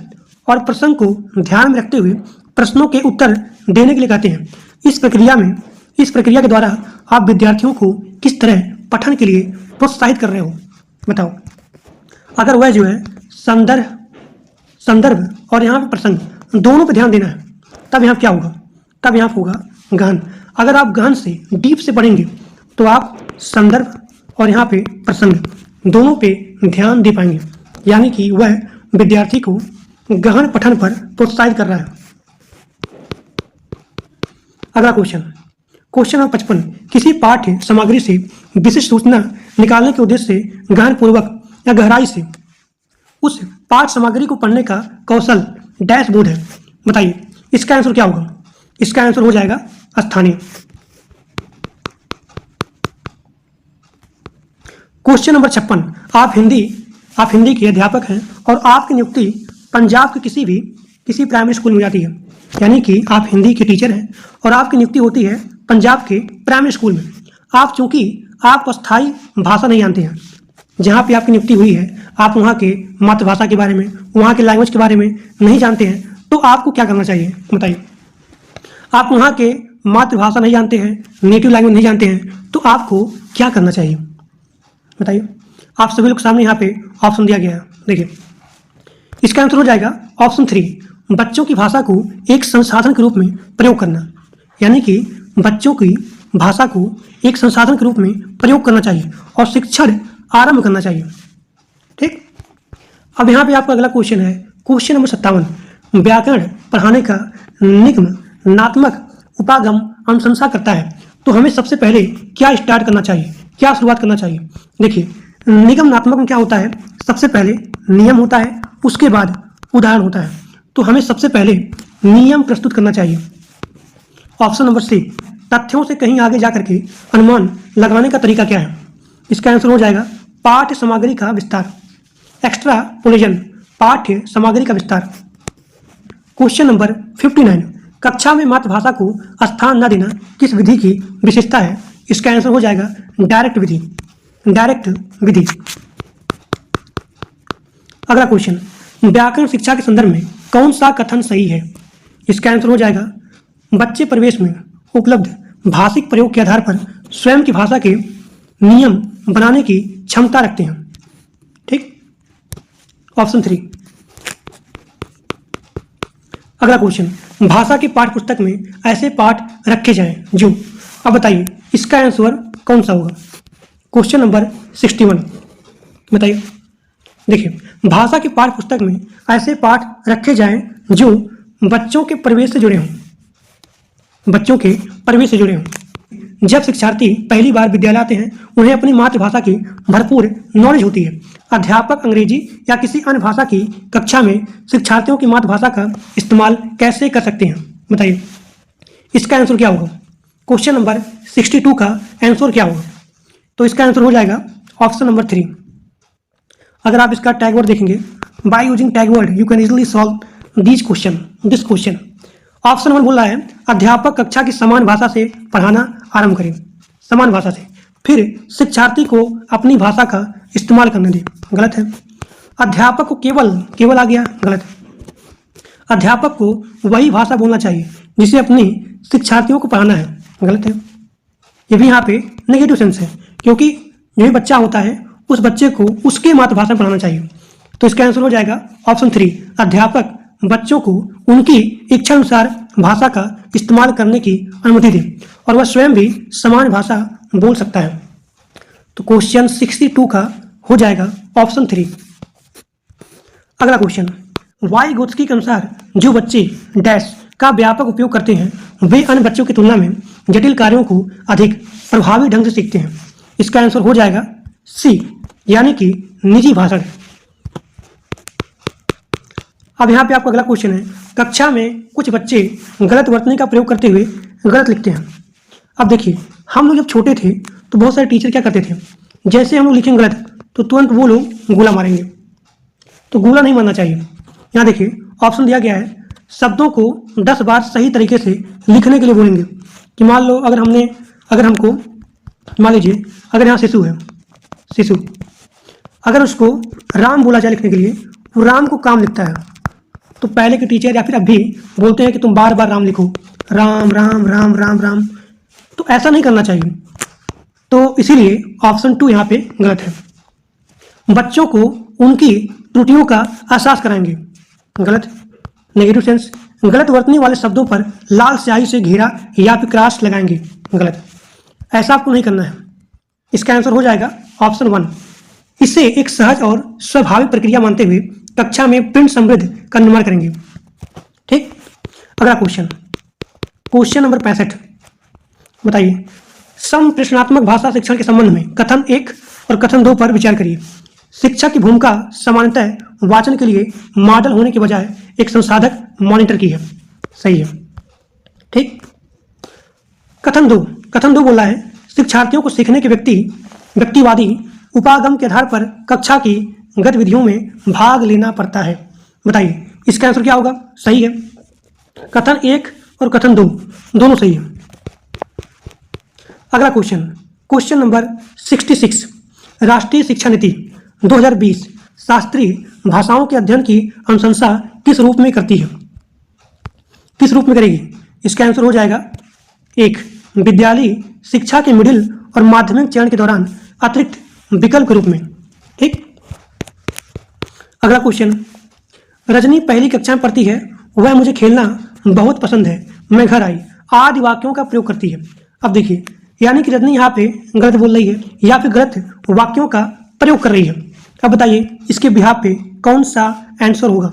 और प्रसंग को ध्यान में रखते हुए प्रश्नों के उत्तर देने के लिए कहते हैं। इस प्रक्रिया के द्वारा आप विद्यार्थियों को किस तरह पठन के लिए प्रोत्साहित कर रहे हो? बताओ। अगर वह जो है संदर्भ और यहाँ पे प्रसंग दोनों पे ध्यान देना है, तब यहाँ क्या होगा? तब यहाँ होगा गहन। अगर आप गहन से डीप से पढ़ेंगे तो आप संदर्भ और यहाँ पे प्रसंग दोनों पे ध्यान दे पाएंगे, यानी कि वह विद्यार्थी को गहन पठन पर प्रोत्साहित कर रहा है। अगला क्वेश्चन नंबर 55। किसी पाठ्य सामग्री से विशिष्ट सूचना निकालने के उद्देश्य से गहन पूर्वक या गहराई से उस पाठ्य सामग्री को पढ़ने का कौशल डैशबोर्ड है। बताइए इसका आंसर क्या होगा? इसका आंसर हो जाएगा स्थानीय। Question number 56। आप हिंदी के अध्यापक हैं और आपकी नियुक्ति पंजाब के किसी प्राइमरी स्कूल में जाती है, यानी कि आप हिंदी के टीचर हैं और आपकी नियुक्ति होती है पंजाब के प्राइमरी स्कूल में। चूंकि आप स्थायी भाषा नहीं जानते हैं, जहाँ पे आपकी नियुक्ति हुई है, आप वहाँ के मातृभाषा के बारे में, वहाँ के लैंग्वेज के बारे में नहीं जानते हैं, तो आपको क्या करना चाहिए? बताइए। आप वहाँ के मातृभाषा नहीं जानते हैं, नेटिव लैंग्वेज नहीं जानते हैं, तो आपको क्या करना चाहिए? बताइए। आप सभी लोग सामने यहाँ पे ऑप्शन दिया गया है, देखिए इसका आंसर हो जाएगा ऑप्शन 3, बच्चों की भाषा को एक संसाधन के रूप में प्रयोग करना। यानी कि बच्चों की भाषा को एक संसाधन के रूप में प्रयोग करना चाहिए और शिक्षण आरंभ करना चाहिए, ठीक। अब यहाँ पे आपका अगला क्वेश्चन है, क्वेश्चन नंबर 57। व्याकरण पढ़ाने का निगमनात्मक उपागम अनुशंसा करता है, तो हमें सबसे पहले क्या स्टार्ट करना चाहिए, क्या शुरुआत करना चाहिए? देखिए निगमनात्मक में क्या होता है? सबसे पहले नियम होता है, उसके बाद उदाहरण होता है। तो हमें सबसे पहले नियम प्रस्तुत करना चाहिए, ऑप्शन नंबर सी। तथ्यों से कहीं आगे जाकर के अनुमान लगाने का तरीका क्या है? इसका आंसर हो जाएगा पाठ्य सामग्री का विस्तार, एक्स्ट्रापोलेशन, पाठ्य सामग्री का विस्तार। Question number 59। कक्षा में मातृभाषा को स्थान न देना किस विधि की विशेषता है? इसका आंसर हो जाएगा डायरेक्ट विधि। डायरेक्ट विधि। अगला क्वेश्चन, व्याकरण शिक्षा के संदर्भ में कौन सा कथन सही है? इसका आंसर हो जाएगा बच्चे परिवेश में उपलब्ध भाषिक प्रयोग के आधार पर स्वयं की भाषा के नियम बनाने की क्षमता रखते हैं। ठीक, ऑप्शन 3। अगला क्वेश्चन, भाषा की पाठ्य पुस्तक में ऐसे पाठ रखे जाएं जो, अब बताइए इसका आंसर कौन सा होगा? क्वेश्चन नंबर 61 बताइए। देखिए, भाषा की पाठ्य पुस्तक में ऐसे पाठ रखे जाएं जो बच्चों के परिवेश से जुड़े हों, बच्चों के परिवेश से जुड़े हों। जब शिक्षार्थी पहली बार विद्यालय आते हैं उन्हें अपनी मातृभाषा की भरपूर नॉलेज होती है। अध्यापक अंग्रेजी या किसी अन्य भाषा की कक्षा में शिक्षार्थियों की मातृभाषा का इस्तेमाल कैसे कर सकते हैं? बताइए इसका आंसर क्या होगा? क्वेश्चन नंबर 62 का आंसर क्या होगा? तो इसका आंसर हो जाएगा ऑप्शन नंबर 3। अगर आप इसका टैग वर्ड देखेंगे, by using tag word you can easily solve this question. Option 1 बोल रहा है अध्यापक कक्षा की समान भाषा से पढ़ाना आरंभ करें, समान भाषा से, फिर शिक्षार्थी को अपनी भाषा का इस्तेमाल करने दें। गलत है। अध्यापक को केवल आ गया, गलत है। अध्यापक को वही भाषा बोलना चाहिए जिसे अपने शिक्षार्थियों को पढ़ाना है, गलत है। ये भी यहाँ पे नेगेटिव सेंस है, क्योंकि जो भी बच्चा होता है उस बच्चे को उसके मातृभाषा में पढ़ाना चाहिए। तो इसका आंसर हो जाएगा ऑप्शन 3, अध्यापक बच्चों को उनकी इच्छा अनुसार भाषा का इस्तेमाल करने की अनुमति दे और वह स्वयं भी समान भाषा बोल सकता है। तो क्वेश्चन 62 का हो जाएगा ऑप्शन 3। अगला क्वेश्चन, वाइगोत्स्की के अनुसार जो बच्चे डैश का व्यापक उपयोग करते हैं वे अन्य बच्चों की तुलना में जटिल कार्यों को अधिक प्रभावी ढंग से सीखते हैं। इसका आंसर हो जाएगा सी, यानी कि निजी भाषण। अब यहाँ पे आपका अगला क्वेश्चन है, कक्षा में कुछ बच्चे गलत वर्तनी का प्रयोग करते हुए गलत लिखते हैं। अब देखिए, हम लोग जब छोटे थे तो बहुत सारे टीचर क्या करते थे, जैसे हम लोग लिखेंगे गलत तो तुरंत वो लोग गोला मारेंगे। तो गोला नहीं मारना चाहिए। यहाँ देखिए ऑप्शन दिया गया है, शब्दों को 10 बार सही तरीके से लिखने के लिए बोलेंगे। कि मान लो अगर हमको मान लीजिए अगर यहाँ शिशु है, शिशु, अगर उसको राम बोला जाए लिखने के लिए, वो राम को काम लिखता है, तो पहले के टीचर या फिर अब भी बोलते हैं कि तुम बार बार राम लिखो, राम राम राम राम राम। तो ऐसा नहीं करना चाहिए। तो इसीलिए ऑप्शन 2 यहाँ पे गलत है। बच्चों को उनकी त्रुटियों का एहसास कराएंगे, गलत, नेगेटिव सेंस। गलत वर्तनी वाले शब्दों पर लाल स्याही से घेरा या फिर क्रॉस लगाएंगे, गलत। ऐसा आपको नहीं करना है। इसका आंसर हो जाएगा ऑप्शन 1। इसे एक सहज और स्वाभाविक प्रक्रिया मानते हुए कक्षा में प्रिंट समृद्ध का निर्माण करेंगे। ठीक, अगला क्वेश्चन नंबर 65 बताइए, संप्रेषणात्मक भाषा शिक्षण के संबंध में कथन 1 और कथन 2 पर विचार करिए। शिक्षक की भूमिका सामान्यतः वाचन के लिए मॉडल होने के बजाय एक संसाधक मॉनिटर की है, सही है। ठीक, कथन 2 बोल रहा है शिक्षार्थियों को सीखने के व्यक्तिवादी उपागम के आधार पर कक्षा की गतिविधियों में भाग लेना पड़ता है। बताइए इसका आंसर क्या होगा? सही है। कथन 1 और कथन 2 दोनों सही है। अगला क्वेश्चन नंबर 66, राष्ट्रीय शिक्षा नीति 2020 शास्त्रीय भाषाओं के अध्ययन की अनुशंसा किस रूप में करती है? किस रूप में करेगी? इसका आंसर हो जाएगा 1, विद्यालयी शिक्षा के मिडिल और माध्यमिक चरण के दौरान अतिरिक्त विकल्प के रूप में। ठीक, अगला क्वेश्चन, रजनी पहली कक्षा में पढ़ती है, वह मुझे खेलना बहुत पसंद है, मैं घर आई आदि वाक्यों का प्रयोग करती है। अब देखिए, यानी कि रजनी यहाँ पे गलत बोल रही है या फिर गलत वाक्यों का प्रयोग कर रही है। अब बताइए इसके बिहाफ पे कौन सा आंसर होगा,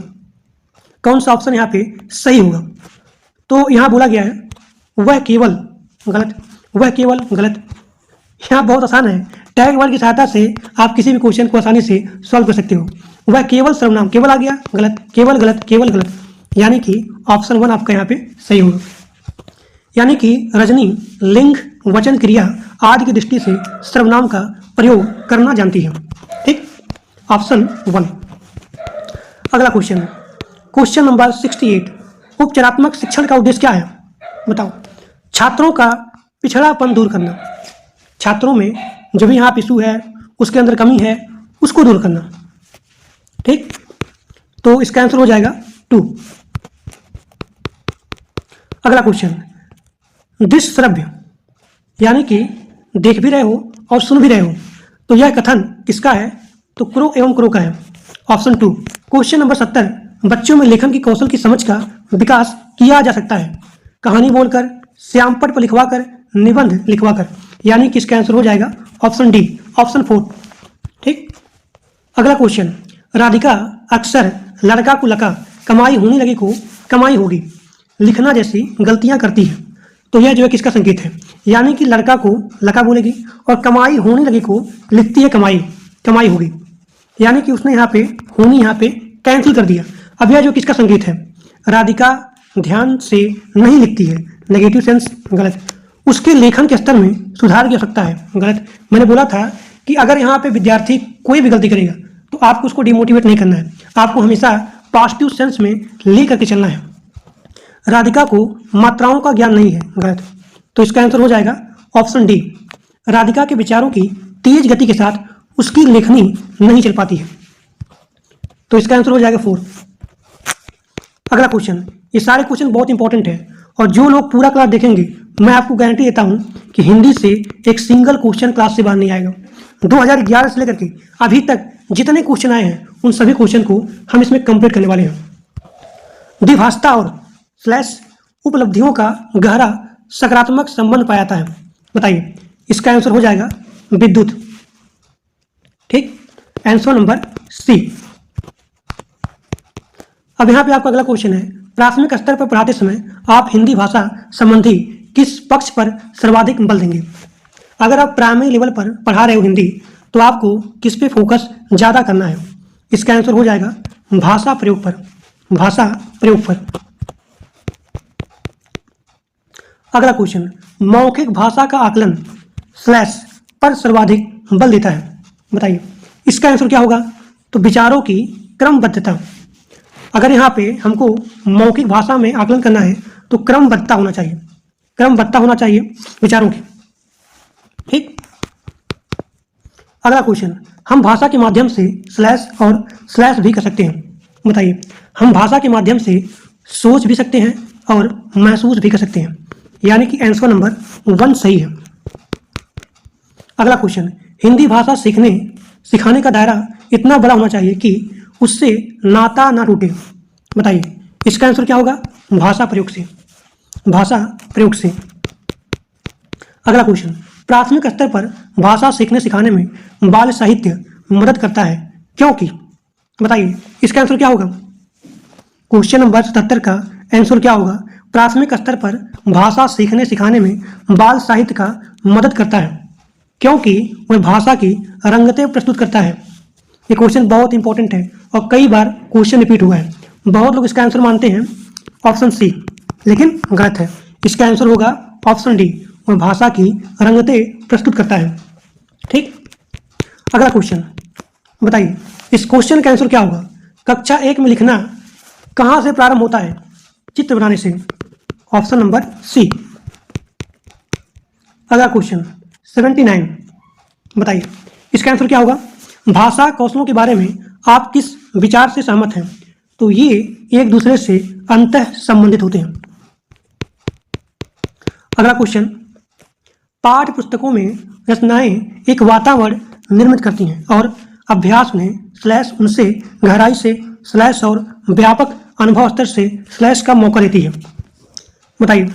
कौन सा ऑप्शन यहाँ पे सही होगा? तो यहाँ बोला गया है वह केवल, गलत, वह केवल, गलत। यहाँ बहुत आसान है, टैग वर्ड की सहायता से आप किसी भी क्वेश्चन को आसानी से सॉल्व कर सकते हो। वह केवल सर्वनाम, केवल आ गया, गलत, केवल गलत, केवल गलत, यानी कि ऑप्शन 1 आपका यहाँ पे सही होगा। यानी कि रजनी लिंग, वचन, क्रिया आदि की दृष्टि से सर्वनाम का प्रयोग करना जानती है। ठीक, ऑप्शन 1। अगला क्वेश्चन नंबर 68, उपचारात्मक शिक्षण का उद्देश्य क्या है? बताओ। छात्रों का पिछड़ापन दूर करना। छात्रों में जो भी यहाँ इशू है उसके अंदर कमी है उसको दूर करना। ठीक, तो इसका आंसर हो जाएगा 2। अगला क्वेश्चन, दृश्य श्रव्य यानी कि देख भी रहे हो और सुन भी रहे हो, तो यह कथन किसका है? तो क्रो एवं क्रो का है। ऑप्शन 2। क्वेश्चन नंबर 70, बच्चों में लेखन की कौशल की समझ का विकास किया जा सकता है कहानी बोलकर, श्यामपट पर लिखवाकर, निबंध लिखवाकर, यानी कि इसका आंसर हो जाएगा ऑप्शन डी, ऑप्शन 4। ठीक, अगला क्वेश्चन, राधिका अक्सर लड़का को लका, कमाई होने लगी को कमाई होगी, लिखना जैसी गलतियां करती है, तो यह जो है किसका संकेत है? यानी कि लड़का को लका बोलेगी और कमाई होने लगी को लिखती है कमाई, कमाई होगी, यानी कि उसने यहाँ पे होनी यहाँ पे कैंसिल कर दिया। अब यह जो किसका संकेत है? राधिका ध्यान से नहीं लिखती है, नेगेटिव सेंस गलत, उसके लेखन के स्तर में सुधार की आवश्यकता है, गलत। मैंने बोला था कि अगर यहाँ पे विद्यार्थी कोई भी गलती करेगा तो आपको उसको डिमोटिवेट नहीं करना है, आपको हमेशा पॉजिटिव सेंस में ले करके चलना है। राधिका को मात्राओं का ज्ञान नहीं है, गलत, तो इसका आंसर हो जाएगा ऑप्शन डी, राधिका के विचारों की तेज गति के साथ उसकी लेखनी नहीं चल पाती है, तो इसका आंसर हो जाएगा 4। अगला क्वेश्चन, ये सारे क्वेश्चन बहुत इंपॉर्टेंट है और जो लोग पूरा क्लास देखेंगे मैं आपको गारंटी देता हूं कि हिंदी से एक सिंगल क्वेश्चन क्लास से बाहर नहीं आएगा। 2011 से लेकर के अभी तक जितने क्वेश्चन आए हैं उन सभी क्वेश्चन को हम इसमें कंप्लीट करने वाले हैं। द्विभाषता और स्लैश उपलब्धियों का गहरा सकारात्मक संबंध पाया जाता है, बताइए, इसका आंसर हो जाएगा विद्युत। ठीक, आंसर नंबर सी। अब यहाँ पे आपका अगला क्वेश्चन है, प्राथमिक स्तर पर पढ़ाते समय आप हिंदी भाषा संबंधी किस पक्ष पर सर्वाधिक बल देंगे? अगर आप प्राइमरी लेवल पर पढ़ा रहे हो हिंदी तो आपको किस पे फोकस ज़्यादा करना है? इसका आंसर हो जाएगा भाषा प्रयोग पर, भाषा प्रयोग पर। अगला क्वेश्चन, मौखिक भाषा का आकलन स्लैश पर सर्वाधिक बल देता है, बताइए, इसका आंसर क्या होगा? तो विचारों की क्रमबद्धता। अगर यहाँ पे हमको मौखिक भाषा में आकलन करना है तो क्रमबद्धता होना चाहिए, क्रमबद्धता होना चाहिए विचारों की। ठीक, अगला क्वेश्चन, हम भाषा के माध्यम से स्लैश और स्लैश भी कर सकते हैं, बताइए, हम भाषा के माध्यम से सोच भी सकते हैं और महसूस भी कर सकते हैं, यानी कि आंसर नंबर 1 सही है। अगला क्वेश्चन, हिंदी भाषा सिखाने का दायरा इतना बड़ा होना चाहिए कि उससे नाता ना टूटे, बताइए, इसका आंसर क्या होगा? भाषा प्रयोग से, भाषा प्रयोग से। अगला क्वेश्चन, प्राथमिक स्तर पर भाषा सीखने सिखाने में बाल साहित्य मदद करता है क्योंकि, बताइए, इसका आंसर क्या होगा? क्वेश्चन नंबर 77 का आंसर क्या होगा? प्राथमिक स्तर पर भाषा सीखने सिखाने में बाल साहित्य का मदद करता है क्योंकि वह भाषा की रंगतें प्रस्तुत करता है। ये क्वेश्चन बहुत इंपॉर्टेंट है और कई बार क्वेश्चन रिपीट हुआ है। बहुत लोग इसका आंसर मानते हैं ऑप्शन सी, लेकिन गलत है। इसका आंसर होगा ऑप्शन डी, वह भाषा की रंगतें प्रस्तुत करता है। ठीक, अगला क्वेश्चन, बताइए, इस क्वेश्चन का आंसर क्या होगा? कक्षा 1 में लिखना कहाँ से प्रारंभ होता है? चित्र बनाने से, ऑप्शन नंबर सी। अगला क्वेश्चन 79, बताइए, इसका आंसर क्या होगा? भाषा कौशलों के बारे में आप किस विचार से सहमत हैं? तो ये एक दूसरे से अंतः संबंधित होते हैं। अगला क्वेश्चन, पाठ्य पुस्तकों में रचनाएं एक वातावरण निर्मित करती हैं और अभ्यास उन्हें स्लैश उनसे गहराई से स्लैश और व्यापक अनुभव स्तर से स्लैश का मौका देती है, बताइए।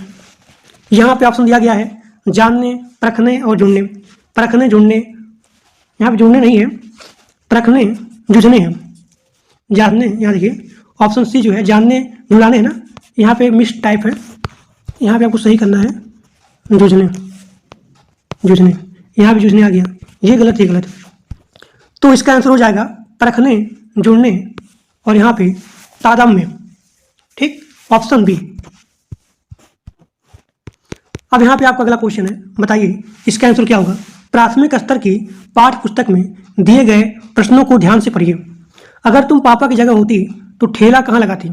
यहाँ पे ऑप्शन दिया गया है जानने, परखने और जुड़ने। परखने, जुड़ने, यहाँ पे जुड़ने नहीं है, परखने, जुझने हैं। जानने, यहाँ देखिए ऑप्शन सी जो है जानने जुड़ाने है ना, यहाँ पे मिस टाइप है, यहाँ पे आपको सही करना है जुझने, जुझने, यहाँ भी जुझने आ गया, ये गलत, ये गलत। तो इसका आंसर हो जाएगा परखने, जुड़ने और यहाँ पे तादात्म्य। ठीक, ऑप्शन बी। अब यहाँ पे आपका अगला क्वेश्चन है, बताइए इसका आंसर क्या होगा? प्राथमिक स्तर की पाठ्य पुस्तक में दिए गए प्रश्नों को ध्यान से पढ़िए। अगर तुम पापा की जगह होती तो ठेला कहाँ लगाती?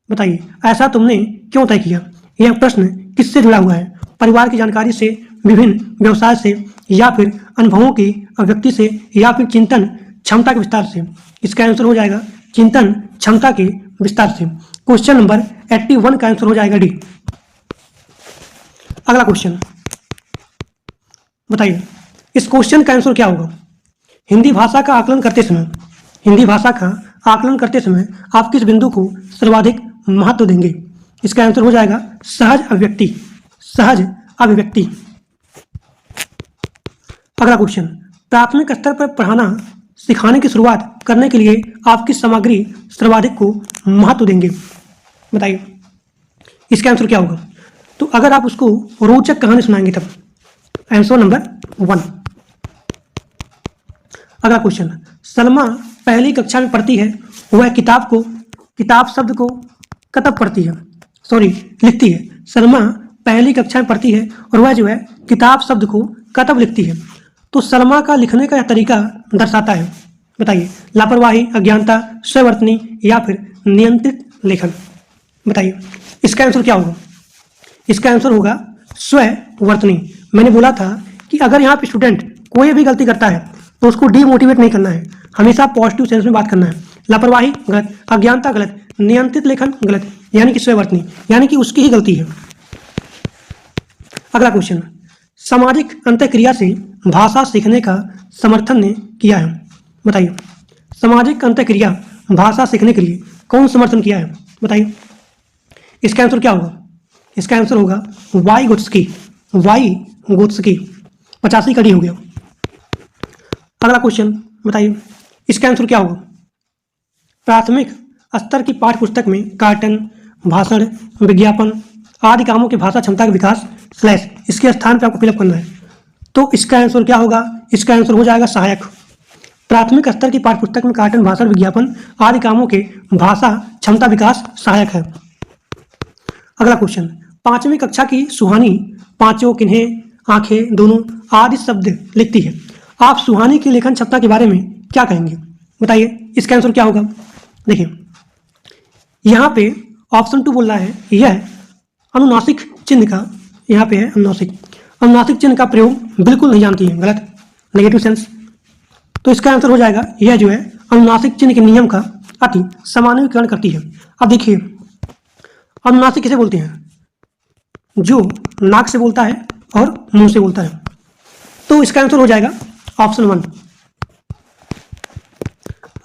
बताइए, ऐसा तुमने क्यों तय किया? यह प्रश्न किससे जुड़ा हुआ है? परिवार की जानकारी से, विभिन्न व्यवसाय से या फिर अनुभवों की अभिव्यक्ति से या फिर चिंतन क्षमता के विस्तार से? इसका आंसर हो जाएगा चिंतन क्षमता के विस्तार से। क्वेश्चन नंबर 81 का आंसर हो जाएगा डी। अगला क्वेश्चन बताइए, इस क्वेश्चन का आंसर क्या होगा? हिंदी भाषा का आकलन करते समय आप किस बिंदु को सर्वाधिक महत्व देंगे? इसका आंसर हो जाएगा सहज अभिव्यक्ति। अगला क्वेश्चन, प्राथमिक स्तर पर पढ़ाना सिखाने की शुरुआत करने के लिए आप किस सामग्री सर्वाधिक को महत्व देंगे? बताइए इसका आंसर क्या होगा? तो अगर आप उसको रोचक कहानी सुनाएंगे तब। Answer number 1। अगला क्वेश्चन, सलमा पहली कक्षा में पढ़ती है, वह किताब शब्द को कतब पढ़ती है, लिखती है। सलमा पहली कक्षा में पढ़ती है और वह जो है किताब शब्द को कतब लिखती है। तो सलमा का लिखने का तरीका दर्शाता है, बताइए, लापरवाही, अज्ञानता, स्ववर्तनी या फिर नियंत्रित लेखन? बताइए इसका आंसर क्या होगा? इसका आंसर होगा स्ववर्तनी। मैंने बोला था कि अगर यहाँ पे स्टूडेंट कोई भी गलती करता है तो उसको डीमोटिवेट नहीं करना है, हमेशा पॉजिटिव सेंस में बात करना है। लापरवाही गलत, अज्ञानता गलत, नियंत्रित लेखन गलत, यानी कि स्ववर्तनी, यानी कि उसकी ही गलती है। अगला क्वेश्चन, सामाजिक अंतःक्रिया से भाषा सीखने का समर्थन ने किया है? बताइए सामाजिक अंतःक्रिया भाषा सीखने के लिए कौन समर्थन किया है? बताइए इसका आंसर क्या होगा? इसका आंसर होगा वाइगोत्स्की। 85 कड़ी हो गया। अगला क्वेश्चन बताइए इसका आंसर क्या होगा? प्राथमिक स्तर की पाठ्य पुस्तक में कार्टन, भाषण, विज्ञापन आदि कामों के भाषा क्षमता के विकास स्लैश इसके स्थान पर आपको फिलअप करना है। तो इसका आंसर क्या होगा? इसका आंसर हो जाएगा सहायक। प्राथमिक स्तर की पाठ्य पुस्तक में कार्टन, भाषण, विज्ञापन आदि कामों के भाषा क्षमता विकास सहायक है। अगला क्वेश्चन, 5वीं कक्षा की सुहानी पांचों, किन्हें, आंखें, दोनों आदि शब्द लिखती है। आप सुहानी की लेखन क्षमता के बारे में क्या कहेंगे? बताइए इसका आंसर क्या होगा? देखिए यहाँ पे ऑप्शन 2 बोल रहा है यह अनुनासिक चिन्ह का, यहाँ पे है अनुनासिक चिन्ह का प्रयोग बिल्कुल नहीं जानती है, गलत, नेगेटिव सेंस। तो इसका आंसर हो जाएगा यह जो है अनुनासिक चिन्ह के नियम का अति सामान्यीकरण करती है। अब देखिए अनुनासिक किसे बोलते हैं? जो नाक से बोलता है और मुंह से बोलता है। तो इसका आंसर हो जाएगा ऑप्शन 1।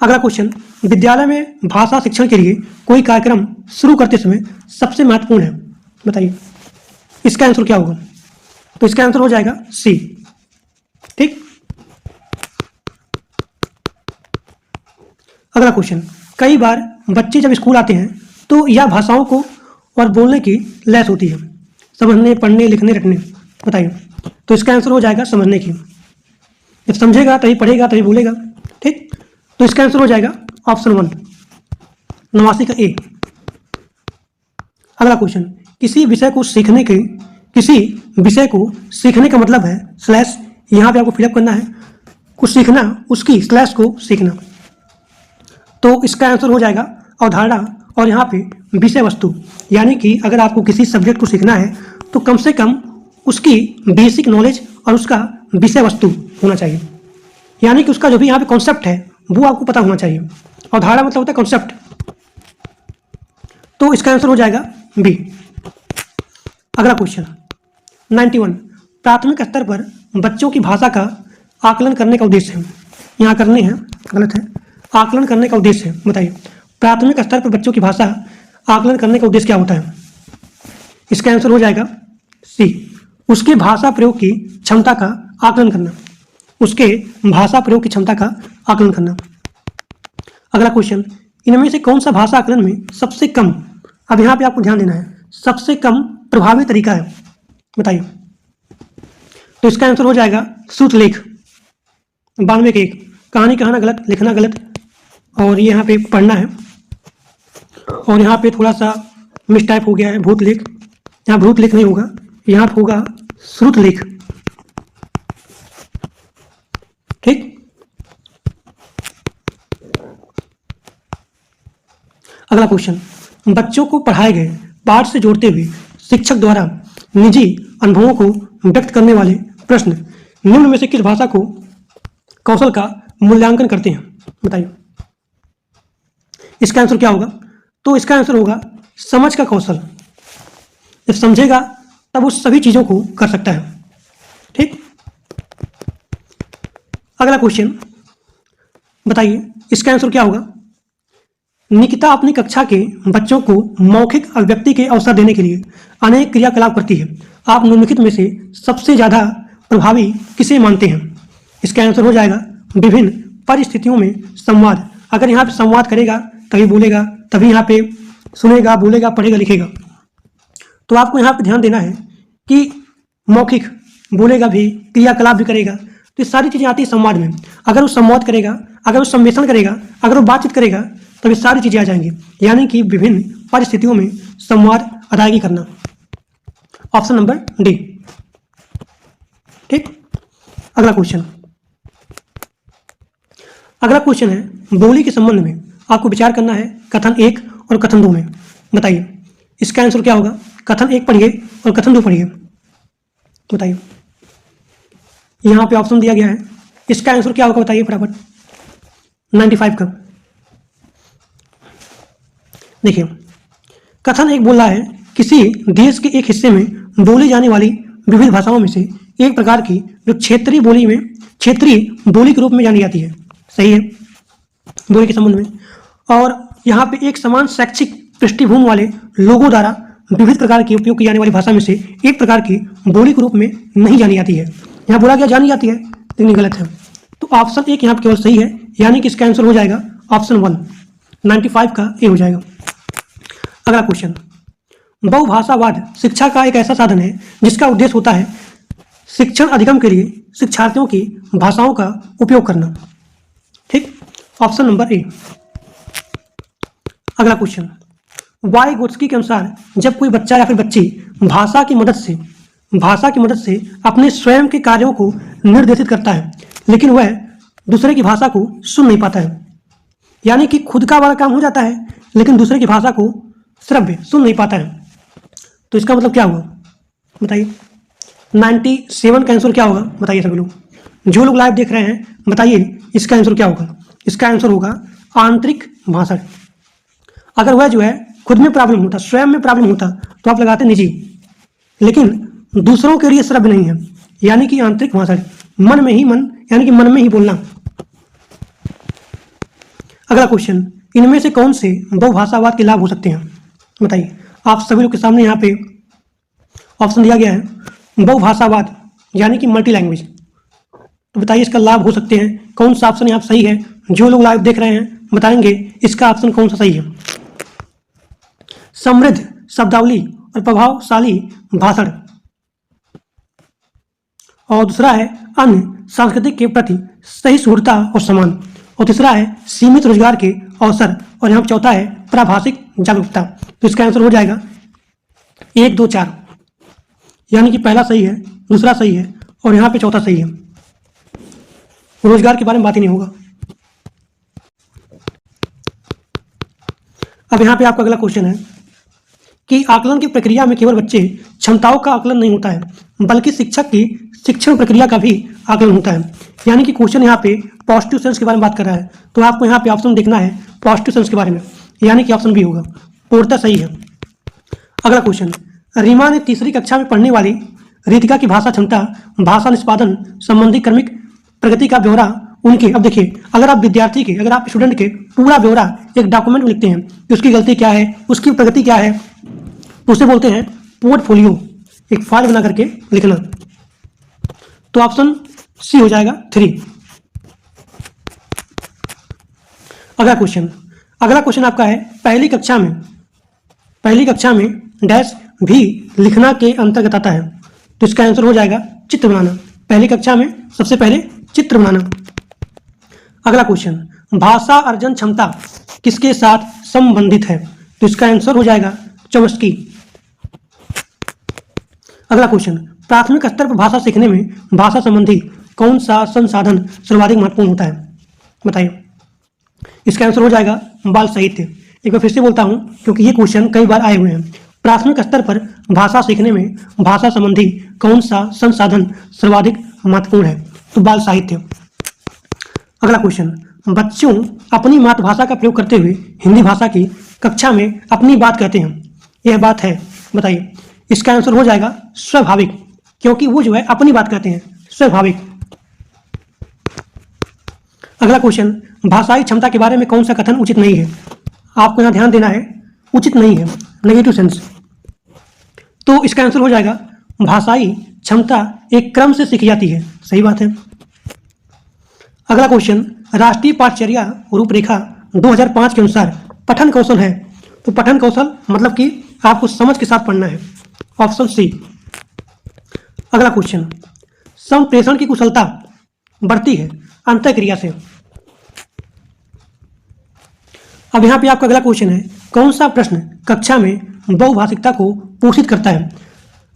अगला क्वेश्चन, विद्यालय में भाषा शिक्षण के लिए कोई कार्यक्रम शुरू करते समय सबसे महत्वपूर्ण है? बताइए इसका आंसर क्या होगा? तो इसका आंसर हो जाएगा सी। ठीक। अगला क्वेश्चन, कई बार बच्चे जब स्कूल आते हैं तो यह भाषाओं को और बोलने की लैस होती है, समझने, पढ़ने, लिखने, रटने। बताइए तो इसका आंसर हो जाएगा समझने की। जब समझेगा तभी पढ़ेगा तभी बोलेगा। ठीक। तो इसका आंसर हो जाएगा ऑप्शन 1 89 का ए। अगला क्वेश्चन, किसी विषय को सीखने का मतलब है स्लैश, यहाँ पे आपको फिलअप करना है कुछ सीखना, उसकी स्लैश को सीखना। तो इसका आंसर हो जाएगा अवधारणा और यहाँ पे विषय वस्तु, यानी कि अगर आपको किसी सब्जेक्ट को सीखना है तो कम से कम उसकी बेसिक नॉलेज और उसका विषय वस्तु होना चाहिए, यानी कि उसका जो भी यहाँ पे कॉन्सेप्ट है वो आपको पता होना चाहिए। अवधारणा मतलब होता है कॉन्सेप्ट। तो इसका आंसर हो जाएगा बी। अगला क्वेश्चन 91, प्राथमिक स्तर पर बच्चों की भाषा का आकलन करने का उद्देश्य है। यहाँ करने हैं, गलत है, आकलन करने का उद्देश्य है। बताइए प्राथमिक स्तर पर बच्चों की भाषा आकलन करने का उद्देश्य क्या होता है? इसका आंसर हो जाएगा सी, उसके भाषा प्रयोग की क्षमता का आकलन करना, उसके भाषा प्रयोग की क्षमता का आकलन करना। अगला क्वेश्चन, इनमें से कौन सा भाषा आकलन में सबसे कम, अब यहाँ पे आपको ध्यान देना है, सबसे कम प्रभावी तरीका है? बताइए तो इसका आंसर हो जाएगा श्रुतलेख। 92 के 1, कहानी कहना गलत, लिखना गलत, और ये यहाँ पे पढ़ना है, और यहाँ पे थोड़ा सा मिस टाइप हो गया है, भूतलेख। यहाँ भूतलेख नहीं होगा, यहाँ होगा श्रुतलेख। ठीक। अगला क्वेश्चन, बच्चों को पढ़ाए गए पाठ से जोड़ते हुए शिक्षक द्वारा निजी अनुभवों को व्यक्त करने वाले प्रश्न निम्न में से किस भाषा को कौशल का मूल्यांकन करते हैं? बताइए। इसका आंसर क्या होगा? तो इसका आंसर होगा समझ का कौशल। जब समझेगा तब वो सभी चीजों को कर सकता है। ठीक, अगला क्वेश्चन बताइए, इसका आंसर क्या होगा? निकिता अपनी कक्षा के बच्चों को मौखिक अभिव्यक्ति के अवसर देने के लिए अनेक क्रियाकलाप करती है। आप निम्नलिखित में से सबसे ज्यादा प्रभावी किसे मानते हैं? इसका आंसर हो जाएगा विभिन्न परिस्थितियों में संवाद। अगर यहाँ पे संवाद करेगा तभी बोलेगा, तभी यहाँ पे सुनेगा, बोलेगा, पढ़ेगा, लिखेगा। तो आपको यहाँ पे ध्यान देना है कि मौखिक बोलेगा भी, क्रियाकलाप भी करेगा, तो ये सारी चीजें आती है संवाद में। अगर वो संवाद करेगा, अगर वो सम्मेषण करेगा, अगर वो बातचीत करेगा, तो ये सारी चीजें आ जाएंगी। यानी कि विभिन्न परिस्थितियों में संवाद अदायगी करना। Option number D. ठीक, अगला क्वेश्चन है बोली के संबंध में आपको विचार करना है कथन 1 और कथन 2 में। बताइए इसका आंसर क्या होगा? कथन 1 पढ़िए और कथन 2 पढ़िए। बताइए, यहाँ पे ऑप्शन दिया गया है, इसका आंसर क्या होगा? बताइए फटाफट। 95 का। देखिए, कथन 1 बोल रहा है किसी देश के एक हिस्से में बोली जाने वाली विविध भाषाओं में से एक प्रकार की जो क्षेत्रीय बोली के रूप में जानी जाती है। सही है, बोली के संबंध में। और यहाँ पे एक समान शैक्षिक पृष्ठभूमि वाले लोगों द्वारा विविध प्रकार की उपयोग की जाने वाली भाषा में से एक प्रकार की बोली के रूप में नहीं जानी जाती है। यहाँ बोला गया जानी जाती है, लेकिन गलत है। तो ऑप्शन 1 यहाँ पे केवल सही है, यानी कि इसका आंसर हो जाएगा ऑप्शन 1, 95 का ए हो जाएगा। अगला क्वेश्चन, बहुभाषावाद शिक्षा का एक ऐसा साधन है जिसका उद्देश्य होता है शिक्षण अधिगम के लिए शिक्षार्थियों की भाषाओं का उपयोग करना। ठीक, ऑप्शन नंबर ए। अगला क्वेश्चन, वाइगोत्स्की के अनुसार जब कोई बच्चा या फिर बच्ची भाषा की मदद से अपने स्वयं के कार्यों को निर्देशित करता है, लेकिन वह दूसरे की भाषा को सुन नहीं पाता है, यानी कि खुद का वाला काम हो जाता है लेकिन दूसरे की भाषा को श्रव्य सुन नहीं पाता है, तो इसका मतलब क्या हुआ? बताइए। 97 का आंसर क्या होगा? बताइए सभी लोग, जो लोग लाइव देख रहे हैं बताइए इसका आंसर क्या होगा? इसका आंसर होगा आंतरिक भाषण। अगर वह जो है खुद में प्रॉब्लम होता, स्वयं में प्रॉब्लम होता, तो आप लगाते निजी, लेकिन दूसरों के लिए श्रव्य नहीं है, यानी कि आंतरिक भाषण, मन में ही बोलना। अगला क्वेश्चन, इनमें से कौन से बहुभाषावाद के लाभ हो सकते हैं? बताइए। आप सभी लोग के सामने यहाँ पे ऑप्शन दिया गया है, बहुभाषावाद यानी कि मल्टी लैंग्वेज। तो बताइए इसका लाभ हो सकते हैं, कौन सा ऑप्शन यहाँ सही है? जो लोग लाइव देख रहे हैं बताएंगे इसका ऑप्शन कौन सा सही है। समृद्ध शब्दावली और प्रभावशाली भाषण, और दूसरा है अन्य सांस्कृतिक के प्रति सहिष्णुता और सम्मान, और तीसरा है सीमित रोजगार के अवसर, और यहाँ चौथा है प्राभाषिक जागरूकता। तो इसका आंसर हो जाएगा 1, 2, 4, यानी कि पहला सही है, दूसरा सही है और यहाँ पे चौथा सही है। रोजगार के बारे में बात ही नहीं होगा। अब यहाँ पे आपका अगला क्वेश्चन है कि आकलन की प्रक्रिया में केवल बच्चे क्षमताओं का आकलन नहीं होता है, बल्कि शिक्षक की शिक्षण प्रक्रिया का भी आकलन होता है। यानी कि क्वेश्चन यहाँ पे पॉजिटिव सेंस के बारे में बात कर रहा है, तो आपको यहाँ पे ऑप्शन देखना है पॉजिटिव सेंस के बारे में, यानी कि ऑप्शन बी होगा, पूर्णतः सही है। अगला क्वेश्चन, रीमा ने तीसरी कक्षा में पढ़ने वाली रितिका की भाषा क्षमता, भाषा निष्पादन संबंधी क्रमिक प्रगति का ब्यौरा उनके, अब देखिए अगर आप विद्यार्थी के, अगर आप स्टूडेंट के पूरा ब्यौरा एक डॉक्यूमेंट में लिखते हैं कि उसकी गलती क्या है, उसकी प्रगति क्या है, तो उसे बोलते हैं पोर्टफोलियो, एक फाइल बना करके लिखना। तो ऑप्शन सी हो जाएगा 3। अगला क्वेश्चन आपका है पहली कक्षा में डैश भी लिखना के अंतर्गत आता है, तो इसका आंसर हो जाएगा चित्र बनाना। पहली कक्षा में सबसे पहले चित्र बनाना। अगला क्वेश्चन, भाषा अर्जन क्षमता किसके साथ संबंधित है, तो इसका आंसर हो जाएगा चॉम्स्की। अगला क्वेश्चन, प्राथमिक स्तर पर भाषा सीखने में भाषा संबंधी कौन सा संसाधन सर्वाधिक महत्वपूर्ण होता है? बताइए। इसका आंसर हो जाएगा बाल साहित्य। एक बार फिर से बोलता हूं क्योंकि ये क्वेश्चन कई बार आए हुए हैं। प्राथमिक स्तर पर भाषा सीखने में भाषा संबंधी कौन सा संसाधन सर्वाधिक महत्वपूर्ण है। तो बाल साहित्य। अगला क्वेश्चन, बच्चों अपनी मातृभाषा का प्रयोग करते हुए हिंदी भाषा की कक्षा में अपनी बात कहते हैं, यह बात है, बताइए। इसका आंसर हो जाएगा स्वाभाविक, क्योंकि वो जो है अपनी बात कहते हैं, स्वाभाविक। अगला क्वेश्चन, भाषाई क्षमता के बारे में कौन सा कथन उचित नहीं है? आपको यहाँ ध्यान देना है, उचित नहीं है, नेगेटिव सेंस। तो इसका आंसर हो जाएगा भाषाई क्षमता एक क्रम से सीखी जाती है, सही बात है। अगला क्वेश्चन, राष्ट्रीय पाठचर्या रूपरेखा 2005 के अनुसार पठन कौशल है, तो पठन कौशल मतलब कि आपको समझ के साथ पढ़ना है, ऑप्शन सी। अगला क्वेश्चन, संप्रेषण की कुशलता बढ़ती है अंतःक्रिया से। अब यहाँ पे आपका अगला क्वेश्चन है, कौन सा प्रश्न कक्षा में बहुभाषिकता को पोषित करता है?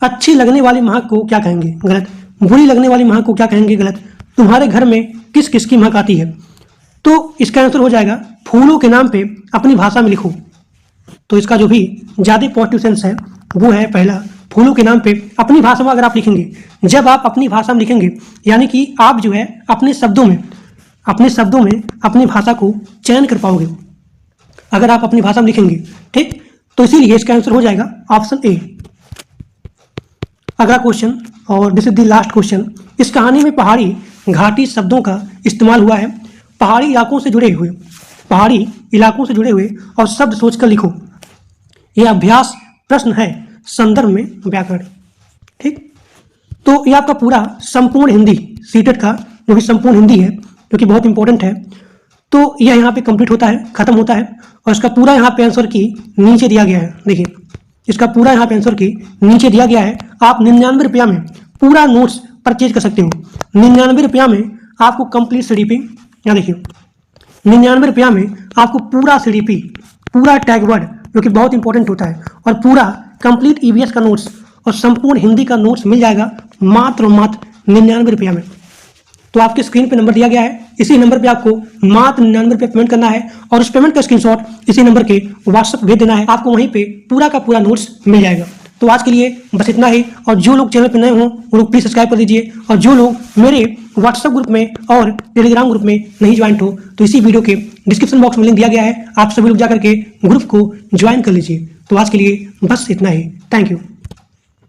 अच्छी लगने वाली महक को क्या कहेंगे? गलत। बुरी लगने वाली महक को क्या कहेंगे? गलत। तुम्हारे घर में किस किस की महक आती है? तो इसका आंसर हो जाएगा फूलों के नाम पे अपनी भाषा में लिखो। तो इसका जो भी ज़्यादा पॉजिटिव सेंस है वो है पहला, फूलों के नाम पे अपनी भाषा में अगर आप लिखेंगे, जब आप अपनी भाषा में लिखेंगे यानी कि आप जो है अपने शब्दों में अपनी भाषा को चयन कर पाओगे अगर आप अपनी भाषा में लिखेंगे, ठीक। तो इसीलिए इसका आंसर हो जाएगा ऑप्शन ए। अगला क्वेश्चन, और this is the last question, इस कहानी में पहाड़ी घाटी शब्दों का इस्तेमाल हुआ है। पहाड़ी इलाकों से जुड़े हुए और शब्द सोचकर लिखो। यह अभ्यास प्रश्न है संदर्भ में व्याकरण, ठीक। तो ये आपका पूरा संपूर्ण हिंदी सीटेट का जो कि संपूर्ण हिंदी है, जो कि बहुत इंपॉर्टेंट है, तो यह यहाँ पे कंप्लीट होता है, खत्म होता है। और इसका पूरा यहाँ पे आंसर की नीचे दिया गया है, देखिए इसका पूरा यहाँ पे आंसर की नीचे दिया गया है। आप 99 रुपया में पूरा नोट्स परचेज कर सकते हो। 99 रुपया में आपको कंप्लीट CDP, यहाँ देखिए 99 रुपया में आपको पूरा CDP, पूरा टैग वर्ड जो कि बहुत इंपॉर्टेंट होता है, और पूरा कंप्लीट EVS का नोट्स और संपूर्ण हिंदी का नोट्स मिल जाएगा मात्र 99 रुपया में। तो आपके स्क्रीन पे नंबर दिया गया है, इसी नंबर पे आपको मात्र 99 रुपये पेमेंट करना है और उस पेमेंट का स्क्रीनशॉट इसी नंबर के व्हाट्सएप भेज देना है। आपको वहीं पे पूरा का पूरा नोट्स मिल जाएगा। तो आज के लिए बस इतना ही, और जो लोग चैनल पे नए हों वो लोग प्लीज़ सब्सक्राइब कर दीजिए, और जो लोग मेरे व्हाट्सएप ग्रुप में और टेलीग्राम ग्रुप में नहीं ज्वाइंट हो तो इसी वीडियो के डिस्क्रिप्शन बॉक्स में लिंक दिया गया है, आप सभी लोग जाकर के ग्रुप को ज्वाइन कर लीजिए। तो आज के लिए बस इतना ही, थैंक यू।